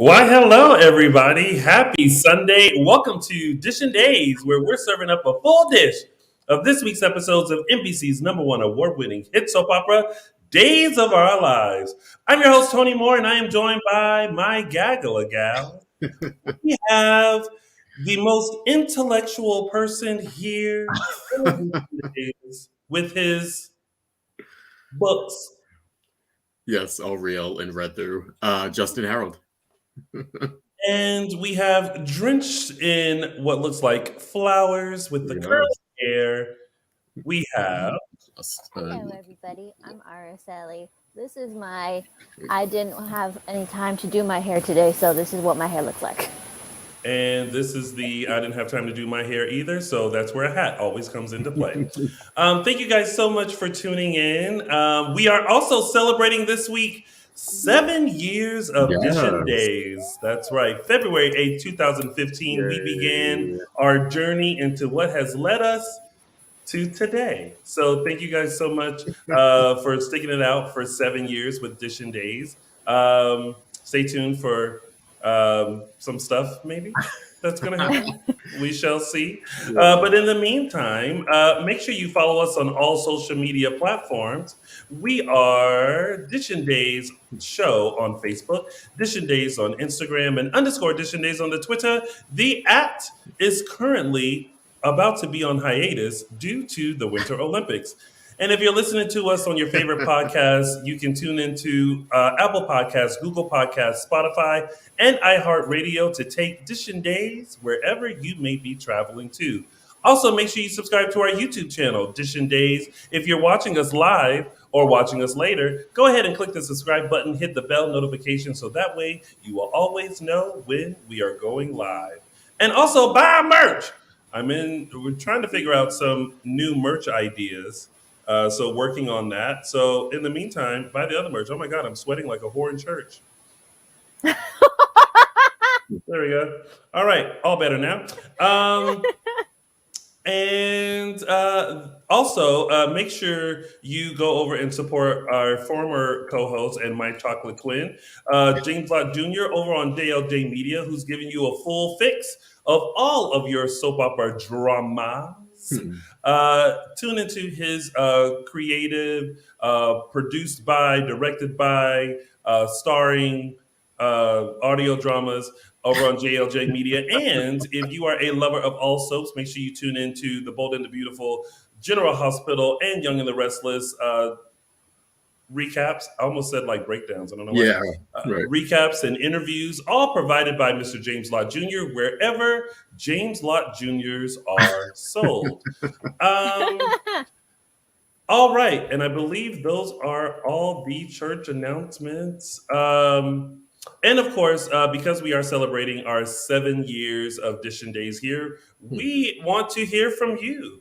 Why, hello, everybody. Happy Sunday. Welcome to Dishin Days, where we're serving up a full dish of this week's episodes of NBC's number one award winning hit soap opera, Days of Our Lives. I'm your host, Tony Moore, and I am joined by my gaggle of gals. We have the most intellectual person here in Dishin Days with his books. Yes, all real and read through. Justin Hareld. And we have drenched in what looks like flowers with the curly Yes. hair. We have Hello, everybody. I'm Araceli. This is I didn't have any time to do my hair today, so this is what my hair looks like. and this is I didn't have time to do my hair either, so that's where a hat always comes into play. Thank you guys so much for tuning in. We are also celebrating this week 7 years of Dishin Yes. Days. That's right. February 8th, 2015, we began Yay. our journey into what has led us to today. So thank you guys so much for sticking it out for 7 years with Dishin Days. Stay tuned for some stuff maybe that's going to happen. We shall see. But in the meantime, make sure you follow us on all social media platforms. We are Dishin Days Show on Facebook, Dishin Days on Instagram, and underscore Dishin Days on the Twitter. The @ is currently about to be on hiatus due to the Winter Olympics. And if you're listening to us on your favorite podcast, you can tune into Apple Podcasts, Google Podcasts, Spotify, and iHeartRadio to take Dishin Days wherever you may be traveling to. Also, make sure you subscribe to our YouTube channel, Dishin Days. If you're watching us live or watching us later, go ahead and click the subscribe button, hit the bell notification so that way you will always know when we are going live. And also buy merch. We're trying to figure out some new merch ideas. So working on that. So in the meantime, buy the other merch. Oh my God, I'm sweating like a whore in church. There we go. All right, all better now. And also, make sure you go over and support our former co-host and my chocolate twin, James Lott Jr. over on JLJ Media, who's giving you a full fix of all of your soap opera dramas. Tune into his creative, produced by, directed by, starring audio dramas over on JLJ Media. And if you are a lover of all soaps, make sure you tune into The Bold and the Beautiful, General Hospital, and Young and the Restless recaps. I almost said like breakdowns. I don't know why. Yeah. Right. Recaps and interviews, all provided by Mr. James Lott Jr., wherever James Lott Jr.'s are sold. All right. And I believe those are all the church announcements. And of course, because we are celebrating our 7 years of Dishin Days here, we want to hear from you.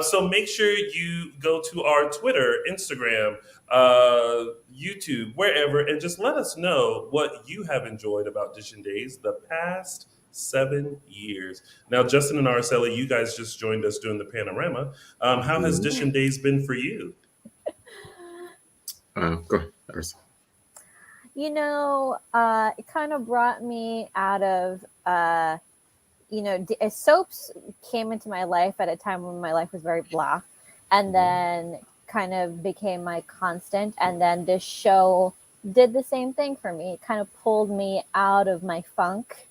So make sure you go to our Twitter, Instagram, YouTube, wherever, and just let us know what you have enjoyed about Dishin Days the past 7 years. Now, Justin and Araceli, you guys just joined us doing the panorama. How has Dishin Days been for you? Go ahead, Araceli. It kind of brought me out of, soaps came into my life at a time when my life was very blah, and then kind of became my constant. And then this show did the same thing for me. It kind of pulled me out of my funk.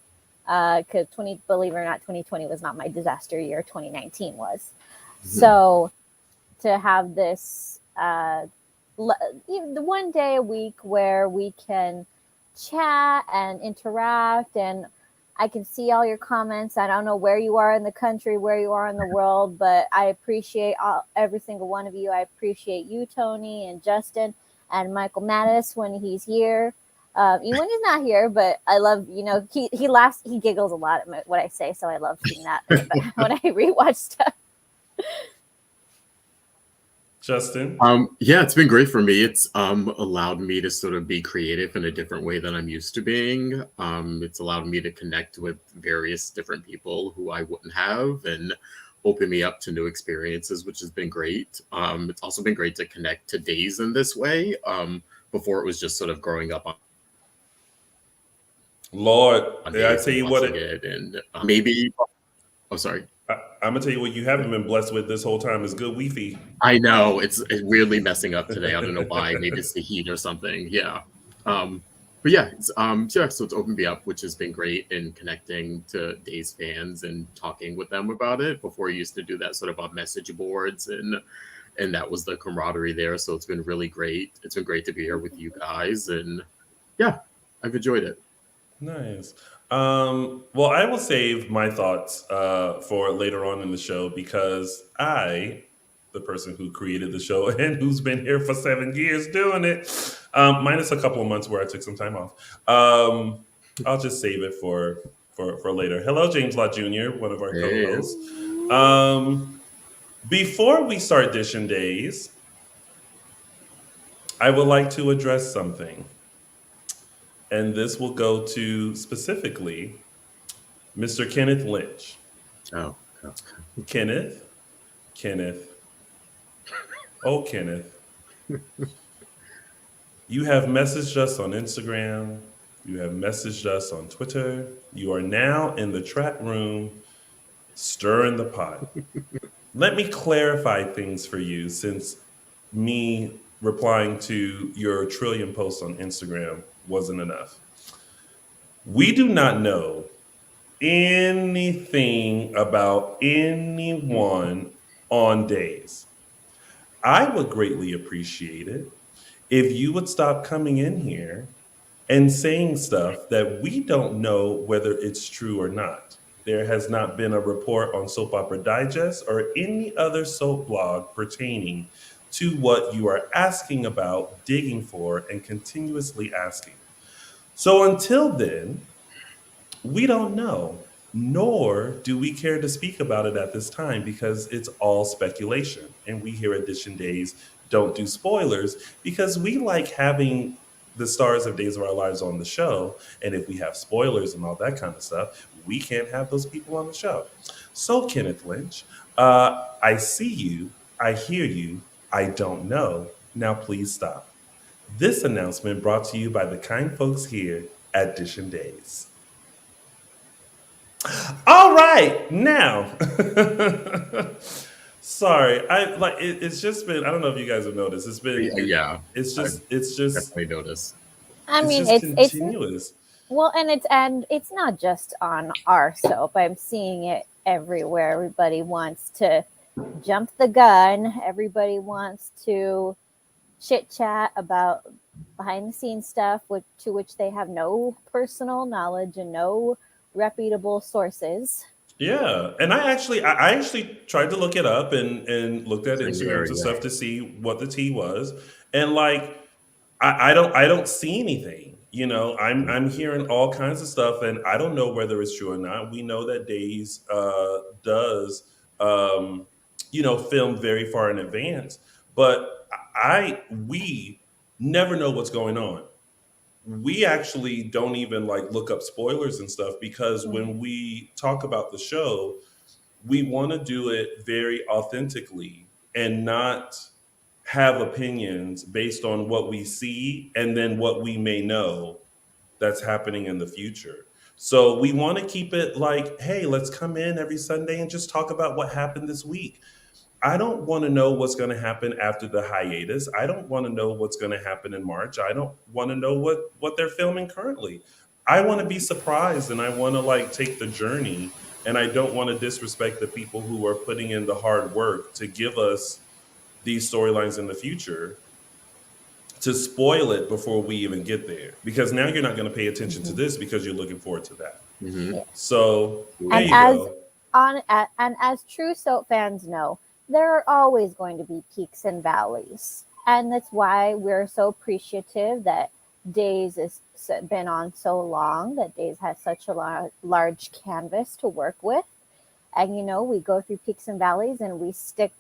Because believe it or not, 2020 was not my disaster year. 2019 was. So to have this one day a week where we can chat and interact, and I can see all your comments. I don't know where you are in the country, where you are in the world, but I appreciate every single one of you. I appreciate you, Tony, and Justin, and Michael Mattis when he's here. Even when he's not here, but I love, he laughs, he giggles a lot at what I say, so I love seeing that when I rewatch stuff. Justin? Yeah, it's been great for me. It's allowed me to sort of be creative in a different way than I'm used to being. It's allowed me to connect with various different people who I wouldn't have, and open me up to new experiences, which has been great. It's also been great to connect to Days in this way. Before it was just sort of growing up on Lord, on I days tell and you what, watching it, and maybe. Oh, sorry. I'm gonna tell you what you haven't been blessed with this whole time is good Wi-Fi. I know it's weirdly messing up today. I don't know why. Maybe it's the heat or something. Yeah. But yeah, so it's opened me up, which has been great in connecting to Days fans and talking with them about it. Before I used to do that sort of on message boards, and that was the camaraderie there. So it's been really great. It's been great to be here with you guys, and yeah, I've enjoyed it. Nice. Well, I will save my thoughts for later on in the show because the person who created the show and who's been here for 7 years doing it, minus a couple of months where I took some time off, I'll just save it for later. Hello, James Lott Jr., one of our Hey. co-hosts. Before we start Dishin Days, I would like to address something. And this will go to specifically Mr. Kenneth Lynch. Oh. Kenneth, oh Kenneth, you have messaged us on Instagram. You have messaged us on Twitter. You are now in the chat room stirring the pot. Let me clarify things for you since me replying to your trillion posts on Instagram wasn't enough. We do not know anything about anyone on days. I would greatly appreciate it if you would stop coming in here and saying stuff that we don't know whether it's true or not. There has not been a report on Soap Opera Digest or any other soap blog pertaining to what you are asking about, digging for, and continuously asking. So until then, we don't know, nor do we care to speak about it at this time because it's all speculation. And we here at Dishin Days don't do spoilers because we like having the stars of Days of Our Lives on the show. And if we have spoilers and all that kind of stuff, we can't have those people on the show. So, Kenneth Lynch, I see you, I hear you, I don't know. Now, please stop. This announcement brought to you by the kind folks here at Dishin Days. All right, now. Sorry, it's just been. I don't know if you guys have noticed. Yeah, It's I just. It's just. definitely noticed. I It's mean, just it's continuous. well, and it's not just on our soap. I'm seeing it everywhere. Everybody wants to jump the gun. Everybody wants to chit chat about behind the scenes stuff, to which they have no personal knowledge and no reputable sources. Yeah, and I actually tried to look it up and looked at Same here, Instagrams and yeah. stuff to see what the tea was, and like I don't see anything. You know, I'm hearing all kinds of stuff, and I don't know whether it's true or not. We know that Days does film very far in advance, but we never know what's going on. We actually don't even like look up spoilers and stuff because Mm. when we talk about the show, we want to do it very authentically and not have opinions based on what we see and then what we may know that's happening in the future. So we want to keep it like, hey, let's come in every Sunday and just talk about what happened this week. I don't want to know what's going to happen after the hiatus. I don't want to know what's going to happen in March. I don't want to know what they're filming currently. I want to be surprised and I want to like take the journey and I don't want to disrespect the people who are putting in the hard work to give us these storylines in the future to spoil it before we even get there because now you're not going to pay attention to Mhm. this because you're looking forward to that. Mm-hmm. Yeah. So there And you as go. and as true soap fans know, there are always going to be peaks and valleys, and that's why we're so appreciative that Days has been on so long. That Days has such a large canvas to work with, and we go through peaks and valleys, and we stick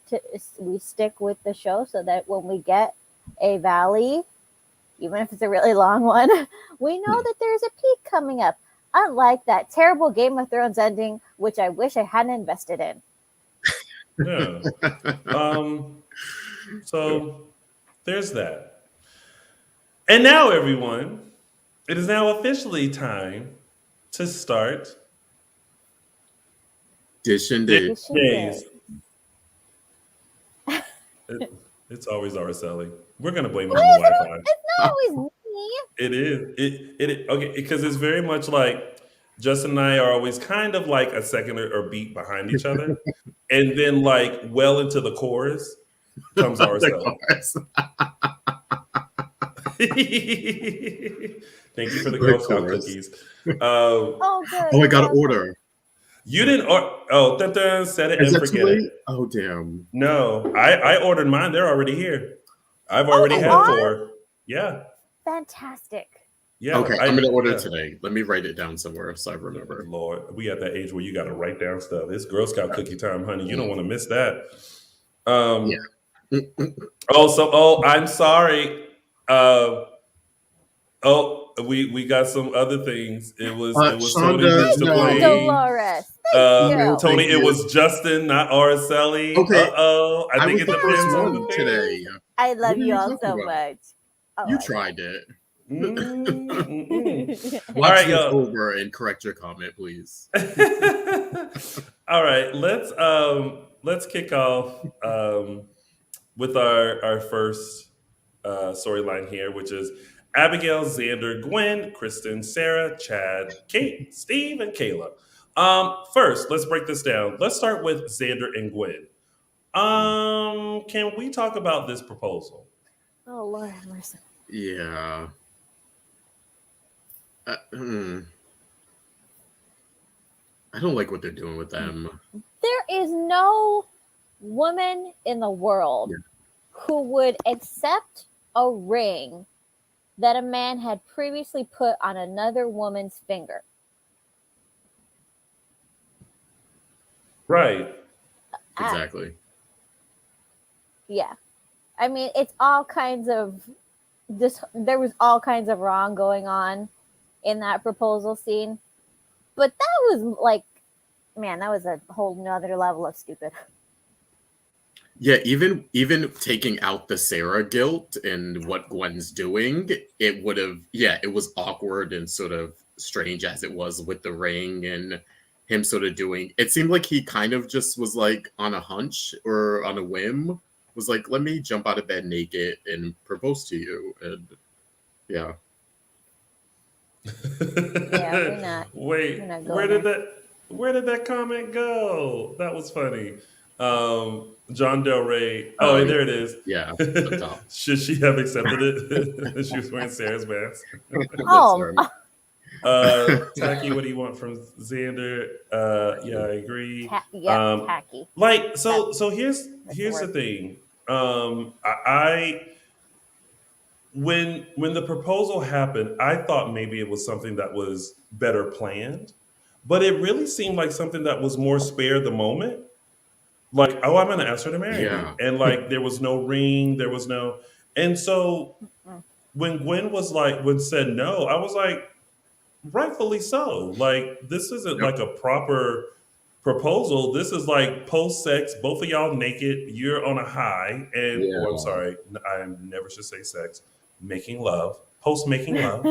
with the show so that when we get a valley, even if it's a really long one, we know that there's a peak coming up. Unlike that terrible Game of Thrones ending, which I wish I hadn't invested in. Yeah. So there's that. And now, everyone, it is now officially time to start Dishin Days. Dishin days. Days. It's always Araceli. We're gonna blame it Why on the is it Wi-Fi. It's not always me. It is. Okay, because it's very much like Justin and I are always kind of like a second or beat behind each other, and then like well into the chorus comes Araceli. Thank you for the Great Girl Scout chorus. cookies. Oh, good. Oh, I got to love order. You didn't. Dun, dun, set it Is and that too forget it. late? Oh, damn. No, I ordered mine. They're already here. I've Oh, already they had are? 4. Yeah, that. Fantastic. yeah. Okay, I'm going to order yeah. today. Let me write it down somewhere so I remember. Lord, we at that age where you got to write down stuff. It's Girl Scout cookie time, honey. You don't want to miss that. Yeah. I'm sorry. We got some other things. It was Tony Shonda, who's to no. blame. Dolores. Thank you. Tony, Thank it you. was Justin, not Araceli. Okay. I think was it the depends first on the one thing. today. I What love are you you all talking so about? much. Oh, You I- tried it. Mm-mm. Watch right, this y'all. over and correct your comment, please. All right, let's kick off with our first storyline here, which is Abigail, Xander, Gwen, Kristen, Sarah, Chad, Kate, Steve, and Kayla. First, let's break this down. Let's start with Xander and Gwen. Can we talk about this proposal? Oh, Lord have mercy. Yeah. I don't like what they're doing with them. There is no woman in the world who would accept a ring that a man had previously put on another woman's finger. Right. Exactly. Yeah. I mean, it's all kinds of this. There was all kinds of wrong going on in that proposal scene, but that was like, man, that was a whole nother level of stupid. Yeah, even taking out the Sarah guilt and what Gwen's doing, it would have, it was awkward and sort of strange as it was with the ring and him sort of doing, it seemed like he kind of just was like on a hunch or on a whim, was like, let me jump out of bed naked and propose to you. And yeah. We're not. Wait, we're not where going did that comment go? That was funny. John Del Rey. Oh, there it is. Yeah. the top. Should she have accepted it? She was wearing Sarah's mask. Oh, Tacky, what do you want from Xander? Yeah, I agree. tacky. Like, so here's the the word. thing. When the proposal happened, I thought maybe it was something that was better planned, but it really seemed like something that was more spare the moment. Like, oh, I'm going to ask her to marry me, and like there was no ring, there was no, and so when Gwen said no, I was like, rightfully so. Like, this isn't like a proper proposal. This is like post sex, both of y'all naked, you're on a high, and I'm sorry, I never should say sex. Making love, post making love,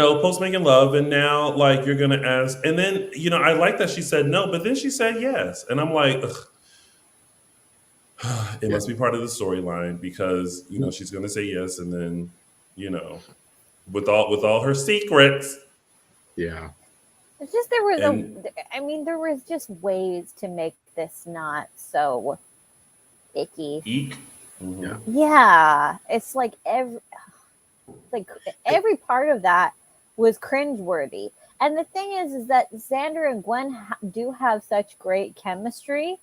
post making love, and now like you're gonna ask, and then I like that she said no, but then she said yes, and I'm like, it must be part of the storyline because she's gonna say yes, and then with all her secrets, It's just there was just ways to make this not so icky. Eek. Mm-hmm. Yeah, it's like every part of that was cringeworthy. And the thing is that Xander and Gwen do have such great chemistry,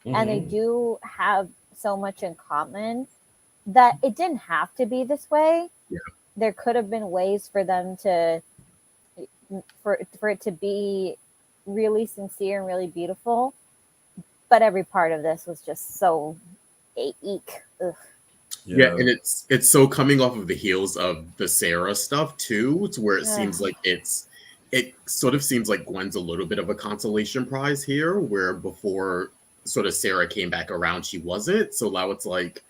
and they do have so much in common that it didn't have to be this way. Yeah. There could have been ways for them to for it to be really sincere and really beautiful, but every part of this was just so eek. Ugh. Yeah, and it's so coming off of the heels of the Sarah stuff too, to where it seems like it sort of seems like Gwen's a little bit of a consolation prize here, where before sort of Sarah came back around, she wasn't. So now it's like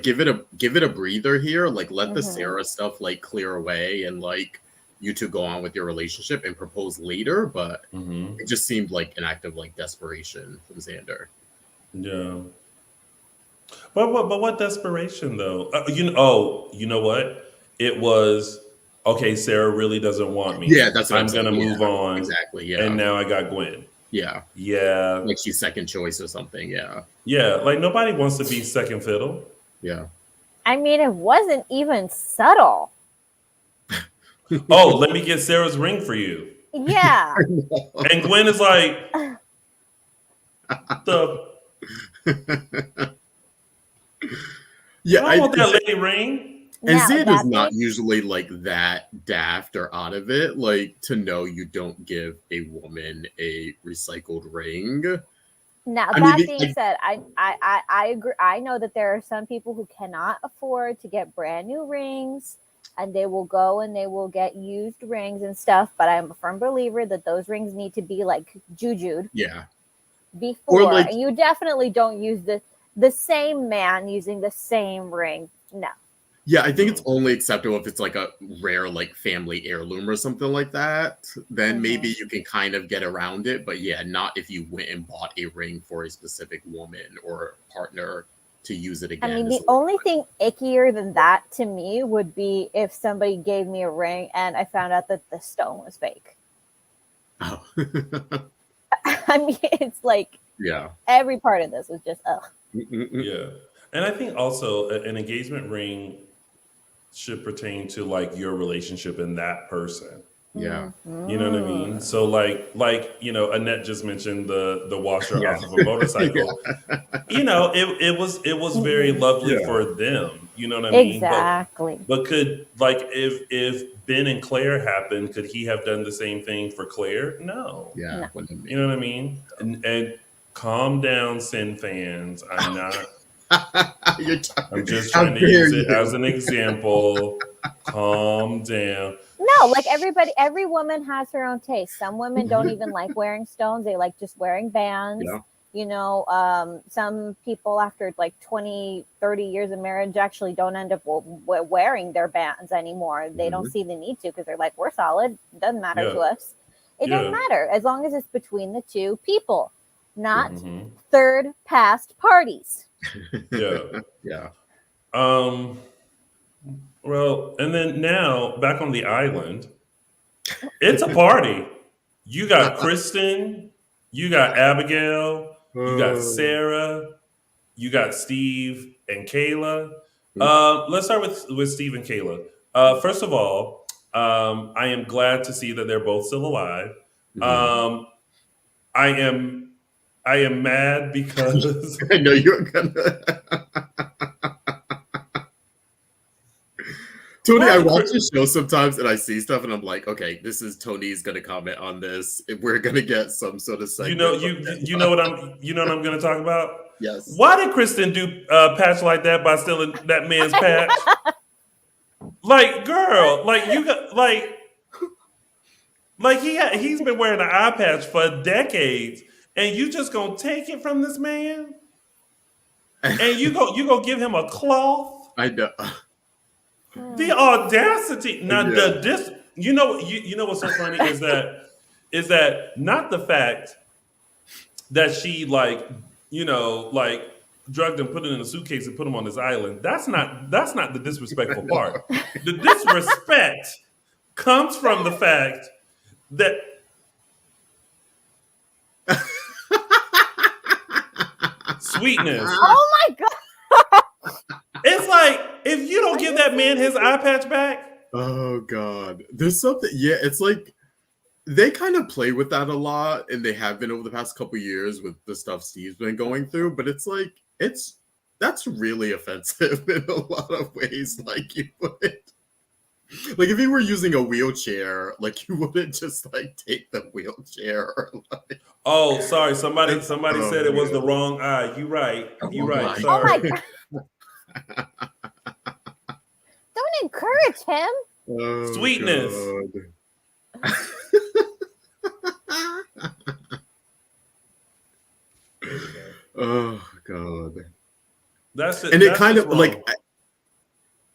give it a breather here, like let the Sarah stuff like clear away and like you two go on with your relationship and propose later, but Mm-hmm. it just seemed like an act of like desperation from Xander. Yeah. But what desperation though? You know what? It was okay. Sarah really doesn't want Yeah, me. that's what I'm I'm saying. gonna move Yeah, on, exactly. and Yeah, now I got Gwen. yeah. Yeah, Like she's second choice or something. Yeah, yeah. Like nobody wants to be second fiddle. yeah. I mean, it wasn't even subtle. Oh, let me get Sarah's ring for you. Yeah. And Gwen is like, the Yeah, I don't want that lady ring. and Now Xander's that not being usually like that daft or out of it. Like to know you don't give a woman a recycled ring. Now I mean, that being said, I agree. I know that there are some people who cannot afford to get brand new rings, and they will go and they will get used rings and stuff. But I'm a firm believer that those rings need to be like jujued yeah, or before, like and you definitely don't use the same man using the same ring. No. yeah, I think it's No. only acceptable if it's like a rare like family heirloom or something like that. Then maybe you can kind of get around it. But yeah, not if you went and bought a ring for a specific woman or partner to use it I again. mean, the only thing ickier than that to me would be if somebody gave me a ring and I found out that the stone was fake. Oh. I mean, it's like Yeah. every part of this was just ugh. Yeah, and I think also an engagement ring should pertain to like your relationship and that person. Yeah. You know what I mean? So Annette just mentioned the washer Yeah. off of a motorcycle. It was very lovely Yeah. for them. You know what I mean? Exactly. But could like if Ben and Claire happened, could he have done the same thing for Claire? No. Yeah. No. You know what I mean? And calm down, Sin fans. I'm not. I'm just How trying to dare use it you? as an example. Calm down. No, like every woman has her own taste. Some women don't even like wearing stones. They like just wearing bands. Yeah. Some people after like 20, 30 years of marriage actually don't end up wearing their bands anymore. They don't see the need to because they're like, we're solid. It doesn't matter to us. It doesn't matter as long as it's between the two people, not third past parties. Yeah. Yeah. Well, and then now back on the island, it's a party. You got Kristen, you got Abigail, you got Sarah, you got Steve and Kayla. Let's start with Steve and Kayla. First of all, I am glad to see that they're both still alive. I am mad because I know you're gonna. Tony, I watch the show sometimes and I see stuff and I'm like, okay, this is Tony's gonna comment on this. We're gonna get some sort of segment. You know what I'm gonna talk about? Yes. Why did Kristen do patch like that by stealing that man's patch? Like, girl, like you got like he's been wearing an eye patch for decades, and you just gonna take it from this man, and you go give him a cloth. I know. The audacity. Now this you know what's so funny is that not the fact that she drugged him, put it in a suitcase, and put him on this island. That's not the disrespectful part. The disrespect comes from the fact that sweetness. Oh my god. It's like if you don't give that man his eye patch back. Oh god. There's something it's like they kind of play with that a lot, and they have been over the past couple years with the stuff Steve's been going through, but it's like that's really offensive in a lot of ways. Like you would like if you were using a wheelchair, like you wouldn't just like take the wheelchair or like Oh, sorry. Somebody said it was the wrong eye. You right. God. Sorry. Oh my god. Don't encourage him. Oh, Sweetness. God. Oh god. That's it. And it That's kind just of wrong. like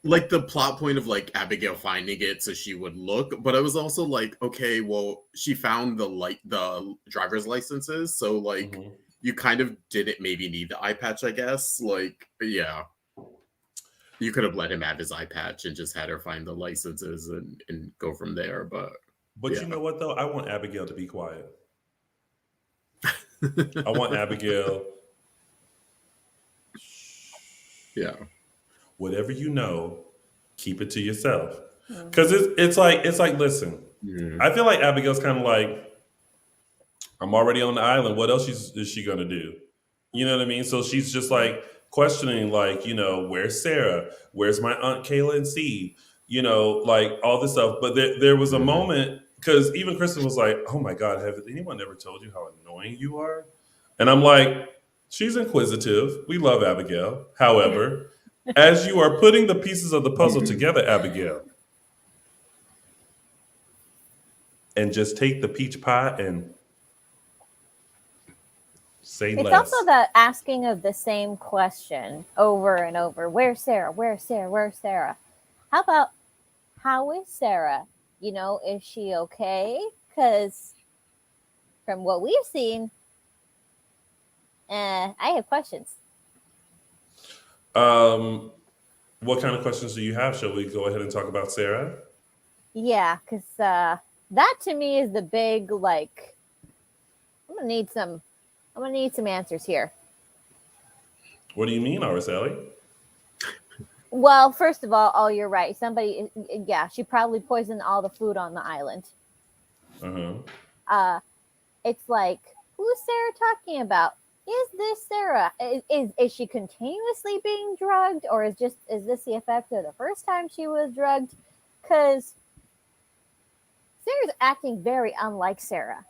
like the plot point of like Abigail finding it so she would look, but I was also like, okay, well, she found the driver's licenses, so like Mhm. you kind of didn't maybe need the eye patch, I guess. Like, yeah, you could have let him have his eye patch and just had her find the licenses and go from there. But But yeah, you know what though? I want Abigail to be quiet. I want Abigail. yeah, Whatever you know, keep it to yourself. Mhm. Because it's like listen. mm, I feel like Abigail's kind of like, I'm already on the island. What else is she gonna do? You know what I mean? So she's just like questioning, like, where's Sarah? Where's my aunt Kayla and Steve? Like all this stuff. But there was a mm. moment because even Kristen was like, "Oh my God, have anyone ever told you how annoying you are?" And I'm like, "She's inquisitive. We love Abigail. However, as you are putting the pieces of the puzzle together, Abigail, and just take the peach pie and say It's also less." the asking of the same question over and over. Where's Sarah? Where's Sarah? Where's Sarah? How about how is Sarah? Is she okay? Because from what we've seen, I have questions. What kind of questions do you have? Shall we go ahead and talk about Sarah? Yeah, because that to me is the big like. I'm gonna need some. I'm gonna need some answers here. What do you mean, Araceli? Well, first of all, you're right. Somebody, yeah, she probably poisoned all the food on the island. Uh-huh. Uh, it's like, who's Sarah talking about? Is this Sarah? Is she continuously being drugged, or is this the effect of the first time she was drugged? Because Sarah's acting very unlike Sarah.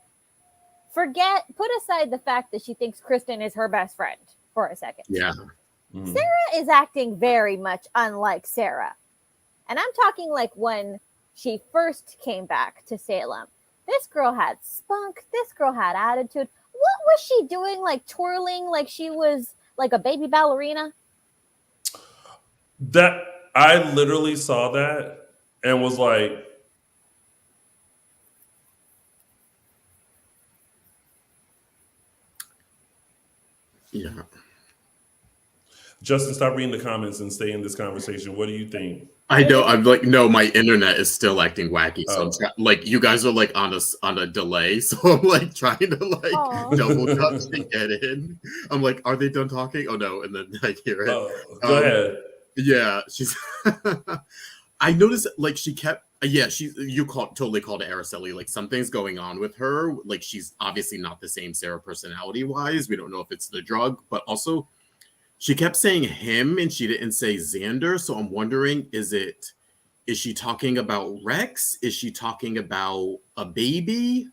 Put aside the fact that she thinks Kristen is her best friend for a second. Yeah. Mhm. Sarah is acting very much unlike Sarah. And I'm talking like when she first came back to Salem. This girl had spunk. This girl had attitude. What was she doing? Like twirling like she was like a baby ballerina? That I literally saw that and was like, Yeah. Justin, stop reading the comments and stay in this conversation. What do you think? I know. I'm like, no, my internet is still acting wacky. So Oh. like, you guys are like on a delay. So I'm like trying to like Aw. double touch to get in. I'm like, are they done talking? Oh no, and then I hear it. Oh, go ahead. Yeah, she's. I noticed like she kept. Yeah, totally called it Araceli. Like something's going on with her. Like she's obviously not the same Sarah personality wise. We don't know if it's the drug, but also she kept saying him and she didn't say Xander. So I'm wondering, is she talking about Rex? Is she talking about a baby?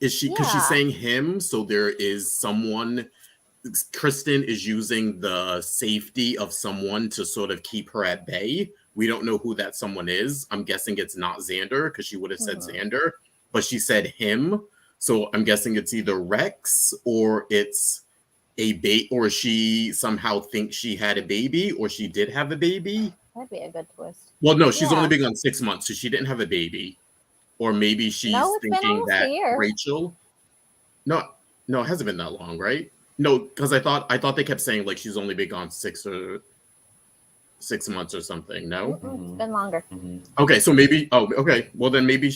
Is she, because she's Yeah. saying him, so there is someone. Kristen is using the safety of someone to sort of keep her at bay. We don't know who that someone is. I'm guessing it's not Xander because she would have said Xander, but she said him. So I'm guessing it's either Rex or it's or she somehow thinks she had a baby or she did have a baby. That'd be a good twist. Well, no, she's Yeah. only been gone 6 months, so she didn't have a baby. Or maybe she's No, it's been thinking almost a that year. Rachel. No, no, it hasn't been that long, right? No, because I thought they kept saying like she's only been gone 6 months or something. No. It's been longer. Mhm. Okay, so maybe. Oh, okay. Well, then maybe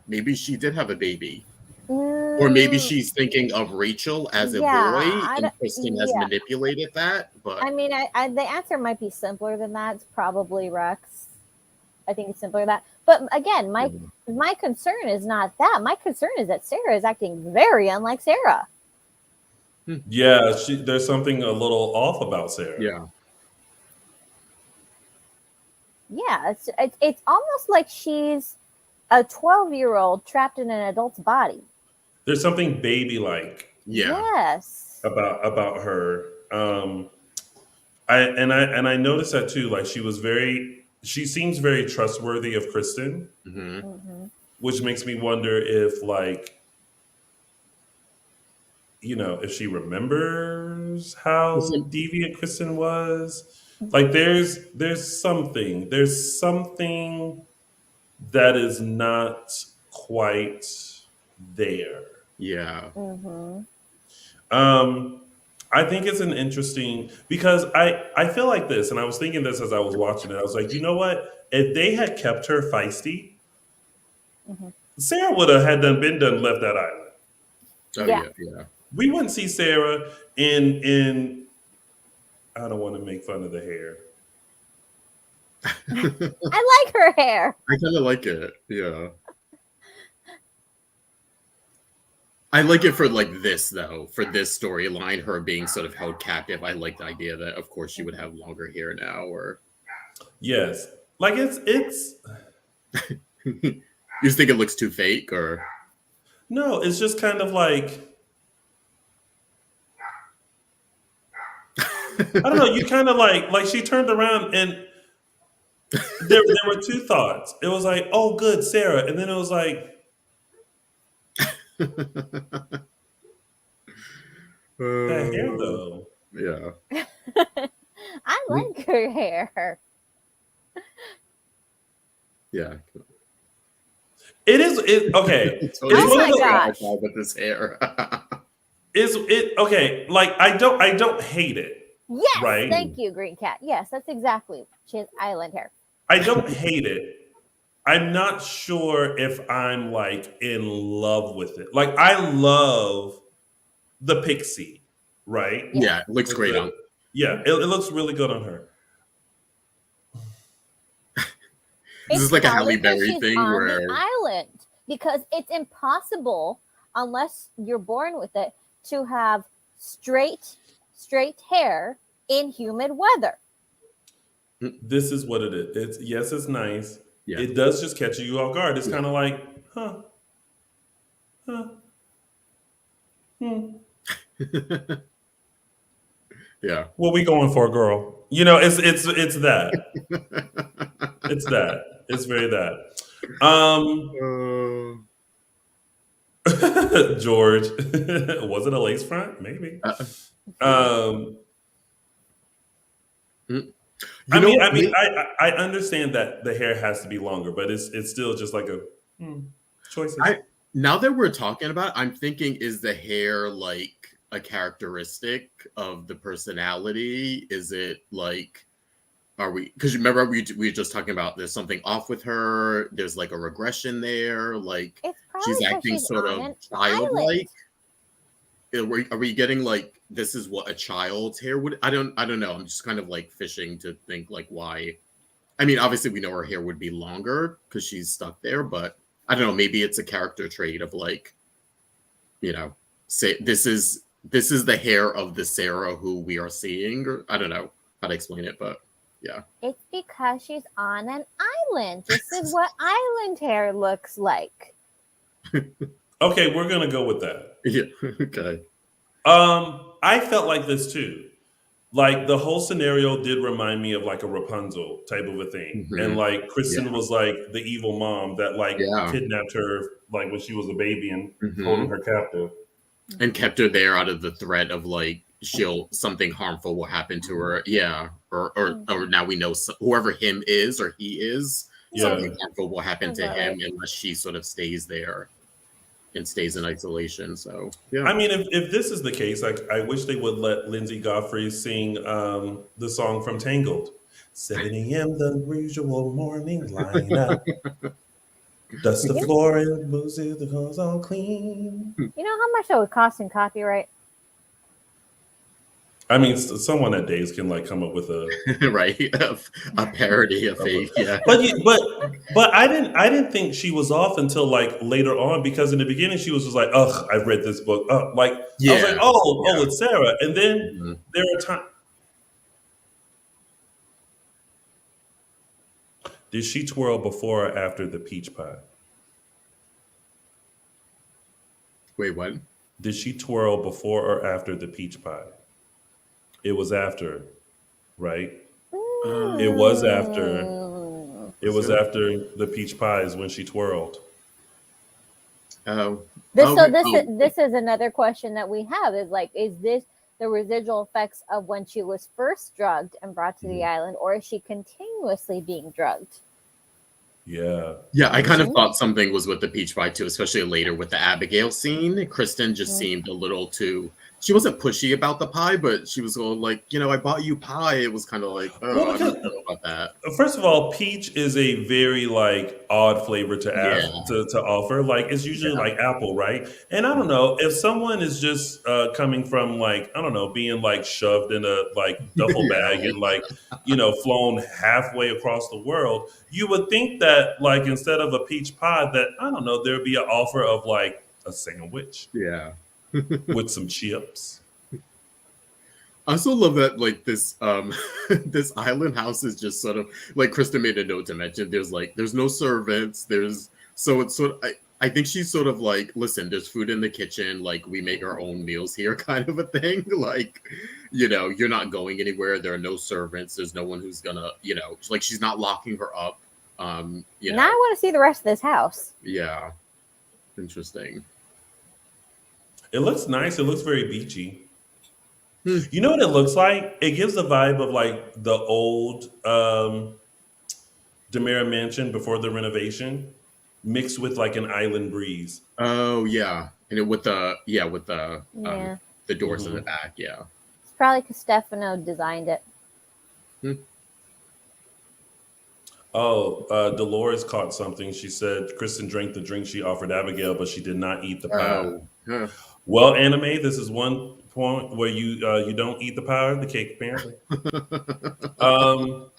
maybe she did have a baby. Or maybe she's thinking of Rachel as a boy, and Kristen has yeah. manipulated that. But I mean, the answer might be simpler than that. It's probably Rex. I think it's simpler than that. But again, my concern is not that. My concern is that Sarah is acting very unlike Sarah. Yeah, there's something a little off about Sarah. yeah, Yeah, it's almost like she's a 12-year-old trapped in an adult's body. There's something baby-like yeah, Yes. about her. I noticed that too. Like she seems very trustworthy of Kristen, which makes me wonder if like, if she remembers how deviant Kristen was. Like there's something that is not quite there. Yeah. Mm-hmm. Um, I think it's an interesting because I feel like this, and I was thinking this as I was watching it. I was like, you know what? If they had kept her feisty, Mm-hmm. Sarah would have had done been done left that island. Oh Yeah. yeah, yeah. We wouldn't see Sarah in. I don't want to make fun of the hair. I like her hair. I kind of like it. Yeah. I like it for like this though, for this storyline, her being sort of held captive. I like the idea that, of course, she would have longer hair now, or Yes, like it's you just think it looks too fake, or no, it's just kind of like I don't know. You kind of like she turned around and there were two thoughts. It was like, oh, good, Sarah, and then it was like, that hair though. yeah. I like her hair. Yeah. It is it okay. Totally It's one my of the gosh. with this hair. is it okay? Like I don't hate it, Yes, right? thank you, Green Cat. Yes, that's exactly. She has island hair. I don't hate it. I'm not sure if I'm like in love with it. Like I love the pixie, right? Yeah, it looks With great the- on. Yeah, it looks really good on her. This It's is like a probably Halle 'cause Berry she's thing on where the island, because it's impossible, unless you're born with it, to have straight hair in humid weather. This is what it is. It's yes, it's nice. Yeah. It does just catch you off guard. It's Yeah. kind of like, huh, hmm. Yeah. What we going for, girl? You know, it's that. It's that. It's very that. George, was it a lace front? Maybe. You know, I understand that the hair has to be longer, but it's still just like a choices. now that we're talking about it, I'm thinking, is the hair like a characteristic of the personality? Is it like, are we, because remember we were just talking about there's something off with her, there's like a regression there, like It's probably she's 'cause acting she's sort on of an childlike. island. Are we getting like this is what a child's hair would? I don't know. I'm just kind of like fishing to think like why. I mean, obviously we know her hair would be longer because she's stuck there, but I don't know. Maybe it's a character trait of like, you know, say this is the hair of the Sarah who we are seeing. Or, I don't know how to explain it, but yeah. It's because she's on an island. This is what island hair looks like. Okay, we're gonna go with that. Yeah. Okay. I felt like this too. Like the whole scenario did remind me of like a Rapunzel type of a thing, and like Kristen was like the evil mom that like kidnapped her like when she was a baby and holding her captive, and kept her there out of the threat of like something harmful will happen to her. Yeah, or now we know whoever him is or he is, something harmful will happen to him unless she sort of stays there and stays in isolation. So yeah. I mean, if this is the case, I wish they would let Lindsay Godfrey sing the song from Tangled. 7 a.m. the usual morning lineup. Dust the floor and moves it, the clothes all clean. You know how much that would cost in copyright? I mean, someone at Days can like come up with a right a parody of fake, yeah. But I didn't think she was off until like later on, because in the beginning she was just like, ugh, I've read this book. Like I was like, oh, it's Sarah, and then there are times. Did she twirl before or after the peach pie? Wait, what? Did she twirl before or after the peach pie? It was after, right? It was after. It was after the peach pies when she twirled. This is another question that we have is like, is this the residual effects of when she was first drugged and brought to the island, or is she continuously being drugged? Yeah. Yeah, I kind of thought something was with the peach pie too, especially later with the Abigail scene. Kristen just seemed a little too. She wasn't pushy about the pie, but she was all like, I bought you pie. It was kind of like, Well, I because don't know about that. first of all, peach is a very like odd flavor to ask Yeah. to offer. Like it's usually like apple, right? And I don't know if someone is just coming from like I don't know being like shoved in a like duffel bag and like flown halfway across the world. You would think that like instead of a peach pie, that I don't know there'd be an offer of like a sandwich Yeah. with some chips. I also love that like this this island house is just sort of like Kristen made a note to mention there's no servants, so it's sort of I think she's sort of like, listen, there's food in the kitchen, like we make our own meals here kind of a thing. Like, you're not going anywhere, there are no servants, there's no one who's gonna, like she's not locking her up. Now I want to see the rest of this house. Yeah. Interesting. It looks nice. It looks very beachy. You know what it looks like? It gives the vibe of like the old Demira mansion before the renovation, mixed with like an island breeze. Oh yeah, and with the the doors in the Mhm. back. Yeah. It's probably because Stefano designed it. Oh, Dolores caught something. She said Kristen drank the drink she offered Abigail, but she did not eat the pie. Oh. Huh. Well, anime, this is one point where you don't eat the pie or the cake, apparently. Um,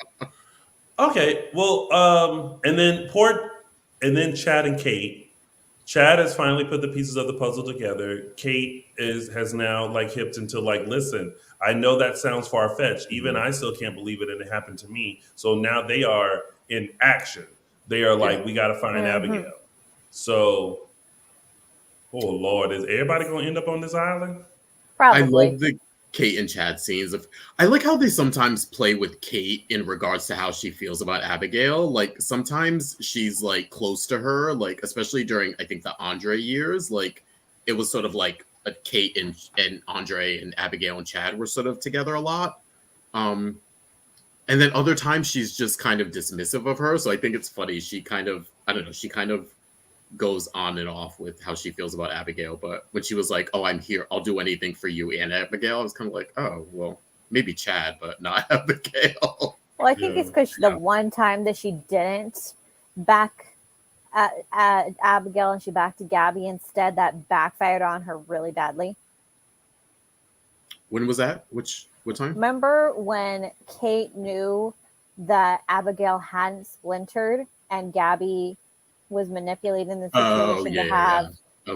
okay, well, and then Chad and Kate. Chad has finally put the pieces of the puzzle together. Kate has now like hipped into like, listen, I know that sounds far fetched. Even I still can't believe it, and it happened to me. So now they are in action. They are like, we got to find Abigail. So, oh Lord, is everybody going to end up on this island? I Probably. love the Kate and Chad scenes. I like how they sometimes play with Kate in regards to how she feels about Abigail. Like sometimes she's like close to her, like especially during I think the Andre years. Like it was sort of like a Kate and Andre and Abigail and Chad were sort of together a lot. And then other times she's just kind of dismissive of her. So I think it's funny. She kind of goes on and off with how she feels about Abigail. But when she was like, oh, I'm here, I'll do anything for you and Abigail, I was kind of like, oh, well, maybe Chad, but not Abigail. Well, I think it's because the one time that she didn't back at Abigail and she backed to Gabi instead, that backfired on her really badly. When was that? What time? Remember when Kate knew that Abigail hadn't splintered and Gabi was manipulating the situation to have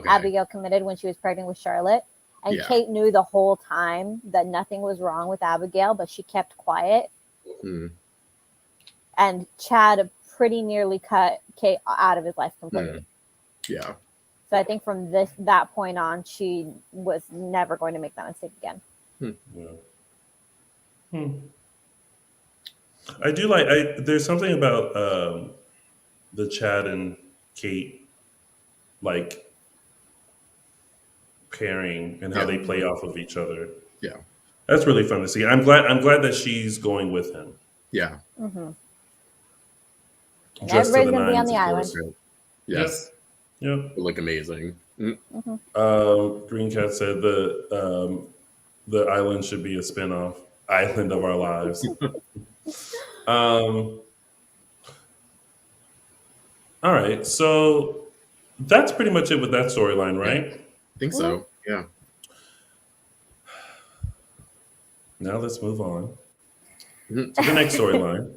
Abigail committed when she was pregnant with Charlotte? And Kate knew the whole time that nothing was wrong with Abigail, but she kept quiet. And Chad pretty nearly cut Kate out of his life completely. Yeah. So I think from that point on, she was never going to make that mistake again. I do like. There's something about the Chad and Kate like pairing and how they play off of each other. Yeah, that's really fun to see. I'm glad that she's going with him. Yeah. Just everybody's gonna be on the island. Yes. Yeah. They look amazing. Green Cat said the island should be a spinoff. Island of Our Lives. All right, so that's pretty much it with that storyline, right? I think so. Yeah. Now let's move on to the next storyline.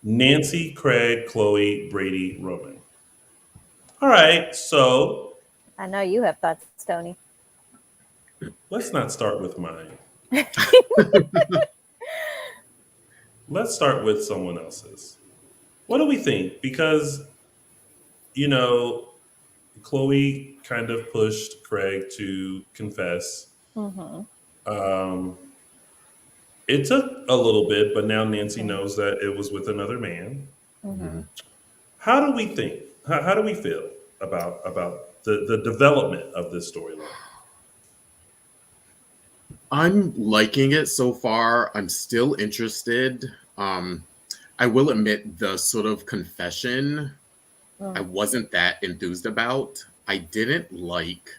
Nancy, Craig, Chloe, Brady, Roman. All right, so I know you have thoughts, Tony. Let's not start with mine. Let's start with someone else's. What do we think? Because, Chloe kind of pushed Craig to confess. It took a little bit, but now Nancy knows that it was with another man. How do we think? How do we feel about the development of this storyline? I'm liking it so far. I'm still interested. I will admit the sort of confession I wasn't that enthused about. I didn't like,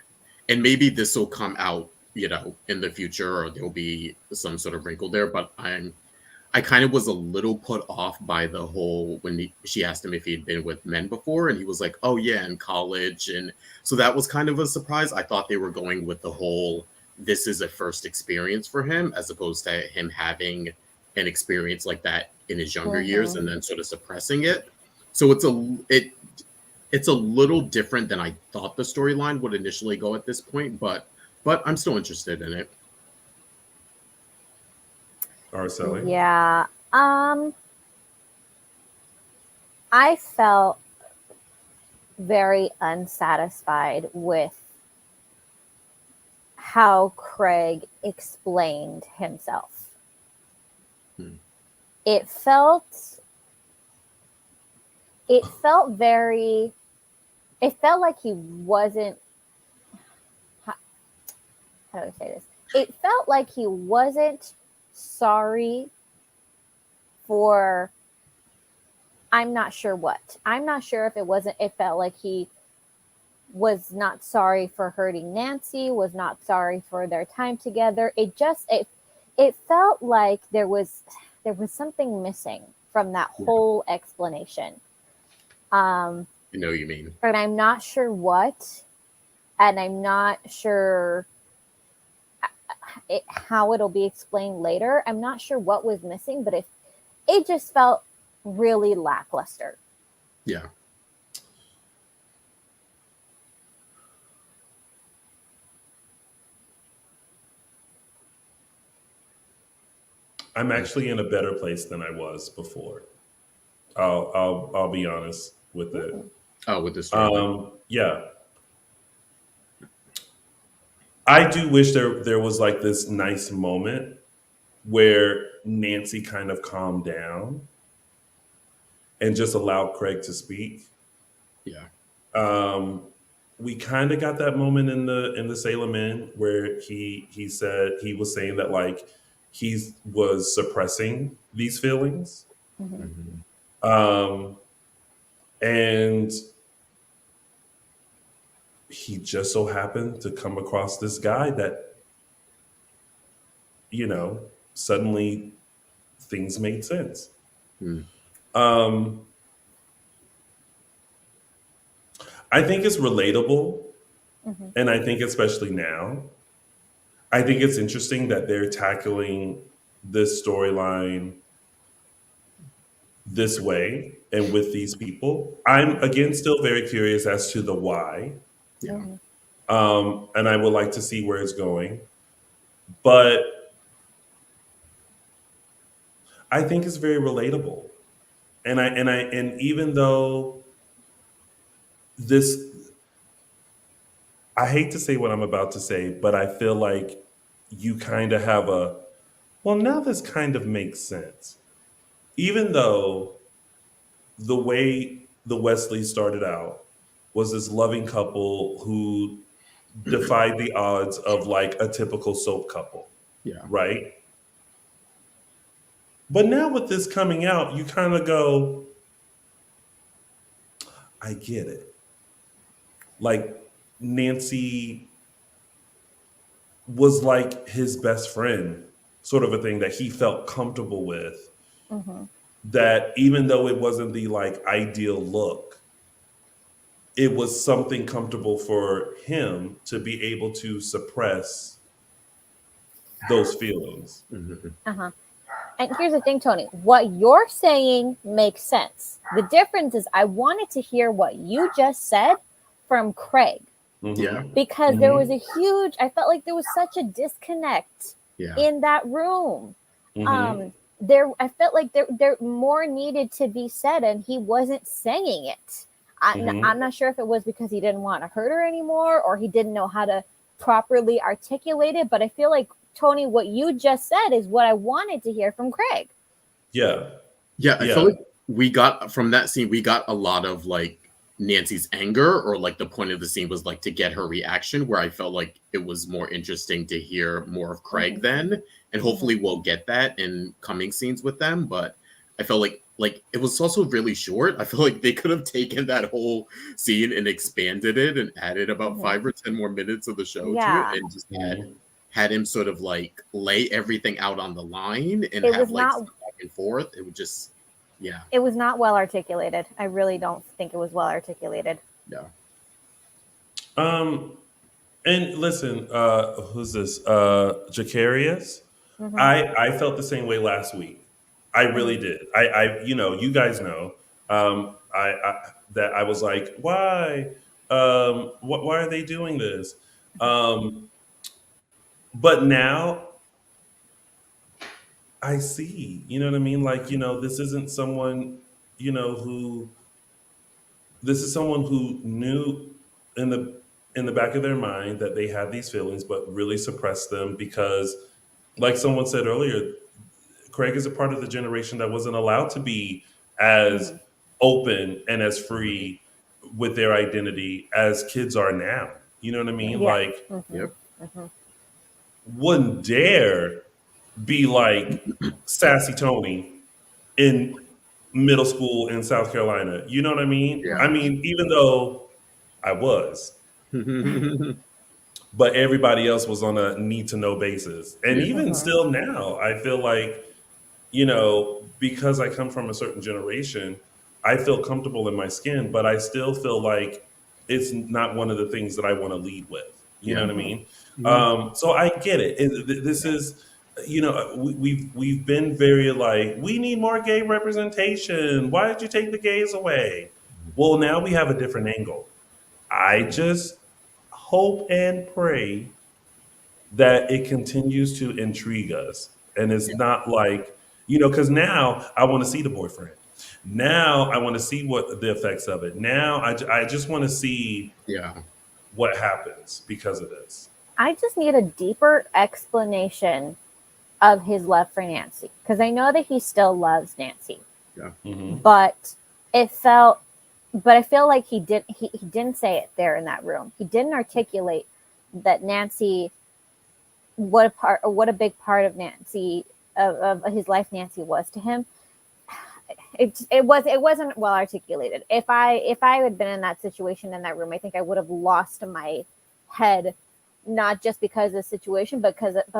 and maybe this will come out, in the future, or there'll be some sort of wrinkle there. But I kind of was a little put off by the whole when she asked him if he'd been with men before, and he was like, "Oh yeah, in college," and so that was kind of a surprise. I thought they were going with the whole this is a first experience for him, as opposed to him having an experience like that in his younger years and then sort of suppressing it. So it's a little different than I thought the storyline would initially go at this point, but I'm still interested in it. Araceli? Yeah. I felt very unsatisfied with how Craig explained himself. It felt like he wasn't, how do I say this? It felt like he wasn't sorry for, I'm not sure what. I'm not sure if it felt like he was not sorry for hurting Nancy, was not sorry for their time together. It felt like there was something missing from that whole explanation. I know what you mean. And I'm not sure what, and I'm not sure how it'll be explained later. I'm not sure what was missing, but it just felt really lackluster. Yeah. I'm actually in a better place than I was before. I'll be honest with it. Oh, with this story. Yeah. I do wish there was like this nice moment where Nancy kind of calmed down and just allowed Craig to speak. Yeah. We kind of got that moment in the Salem Inn where he was saying that like he was suppressing these feelings. And he just so happened to come across this guy that, suddenly things made sense. I think it's relatable. And I think especially now, I think it's interesting that they're tackling this storyline this way and with these people. I'm again still very curious as to the why. Yeah. And I would like to see where it's going. But I think it's very relatable. And even though I hate to say what I'm about to say, but I feel like you kind of have now this kind of makes sense. Even though the way the Wesleys started out was this loving couple who defied the odds of like a typical soap couple. Yeah. Right? But now with this coming out, you kind of go, I get it. Like Nancy was like his best friend, sort of a thing that he felt comfortable with. That even though it wasn't the like ideal look, it was something comfortable for him to be able to suppress those feelings. And here's the thing, Tony, what you're saying makes sense. The difference is I wanted to hear what you just said from Craig. Yeah. Because there was I felt like there was such a disconnect in that room. I felt like there more needed to be said and he wasn't saying it. I'm not sure if it was because he didn't want to hurt her anymore or he didn't know how to properly articulate it. But I feel like, Tony, what you just said is what I wanted to hear from Craig. Yeah. I feel like we got from that scene, we got a lot of like Nancy's anger, or like the point of the scene was like to get her reaction, where I felt like it was more interesting to hear more of Craig then, and hopefully we'll get that in coming scenes with them. But I felt like it was also really short. I feel like they could have taken that whole scene and expanded it and added about 5 or 10 more minutes of the show to it, and just had him sort of like lay everything out on the line and have like back and forth. It would just, it was not well articulated. I really don't think it was well articulated. Yeah. And listen, who's this? Jacarius. I felt the same way last week. I really did. You guys know, that I was like, why? Why are they doing this? But now I see, you know what I mean? Like, this isn't someone, this is someone who knew in the back of their mind that they had these feelings, but really suppressed them because, like someone said earlier, Craig is a part of the generation that wasn't allowed to be as open and as free with their identity as kids are now. You know what I mean? Like, wouldn't dare be like Sassy Tony in middle school in South Carolina. You know what I mean? Yeah. I mean, even though I was, but everybody else was on a need to know basis. And even still now, I feel like, because I come from a certain generation, I feel comfortable in my skin, but I still feel like it's not one of the things that I want to lead with. You know what I mean? So I get it. This is, we've been very like, we need more gay representation. Why did you take the gays away? Well, now we have a different angle. I just hope and pray that it continues to intrigue us. And it's not like, because now I want to see the boyfriend. Now I want to see what the effects of it. Now I just want to see what happens because of this. I just need a deeper explanation of his love for Nancy, because I know that he still loves Nancy. Yeah. But I feel like he didn't say it there in that room. He didn't articulate that Nancy, what a big part of Nancy, of his life Nancy was to him. It wasn't well articulated. If I had been in that situation in that room, I think I would have lost my head, not just because of the situation, but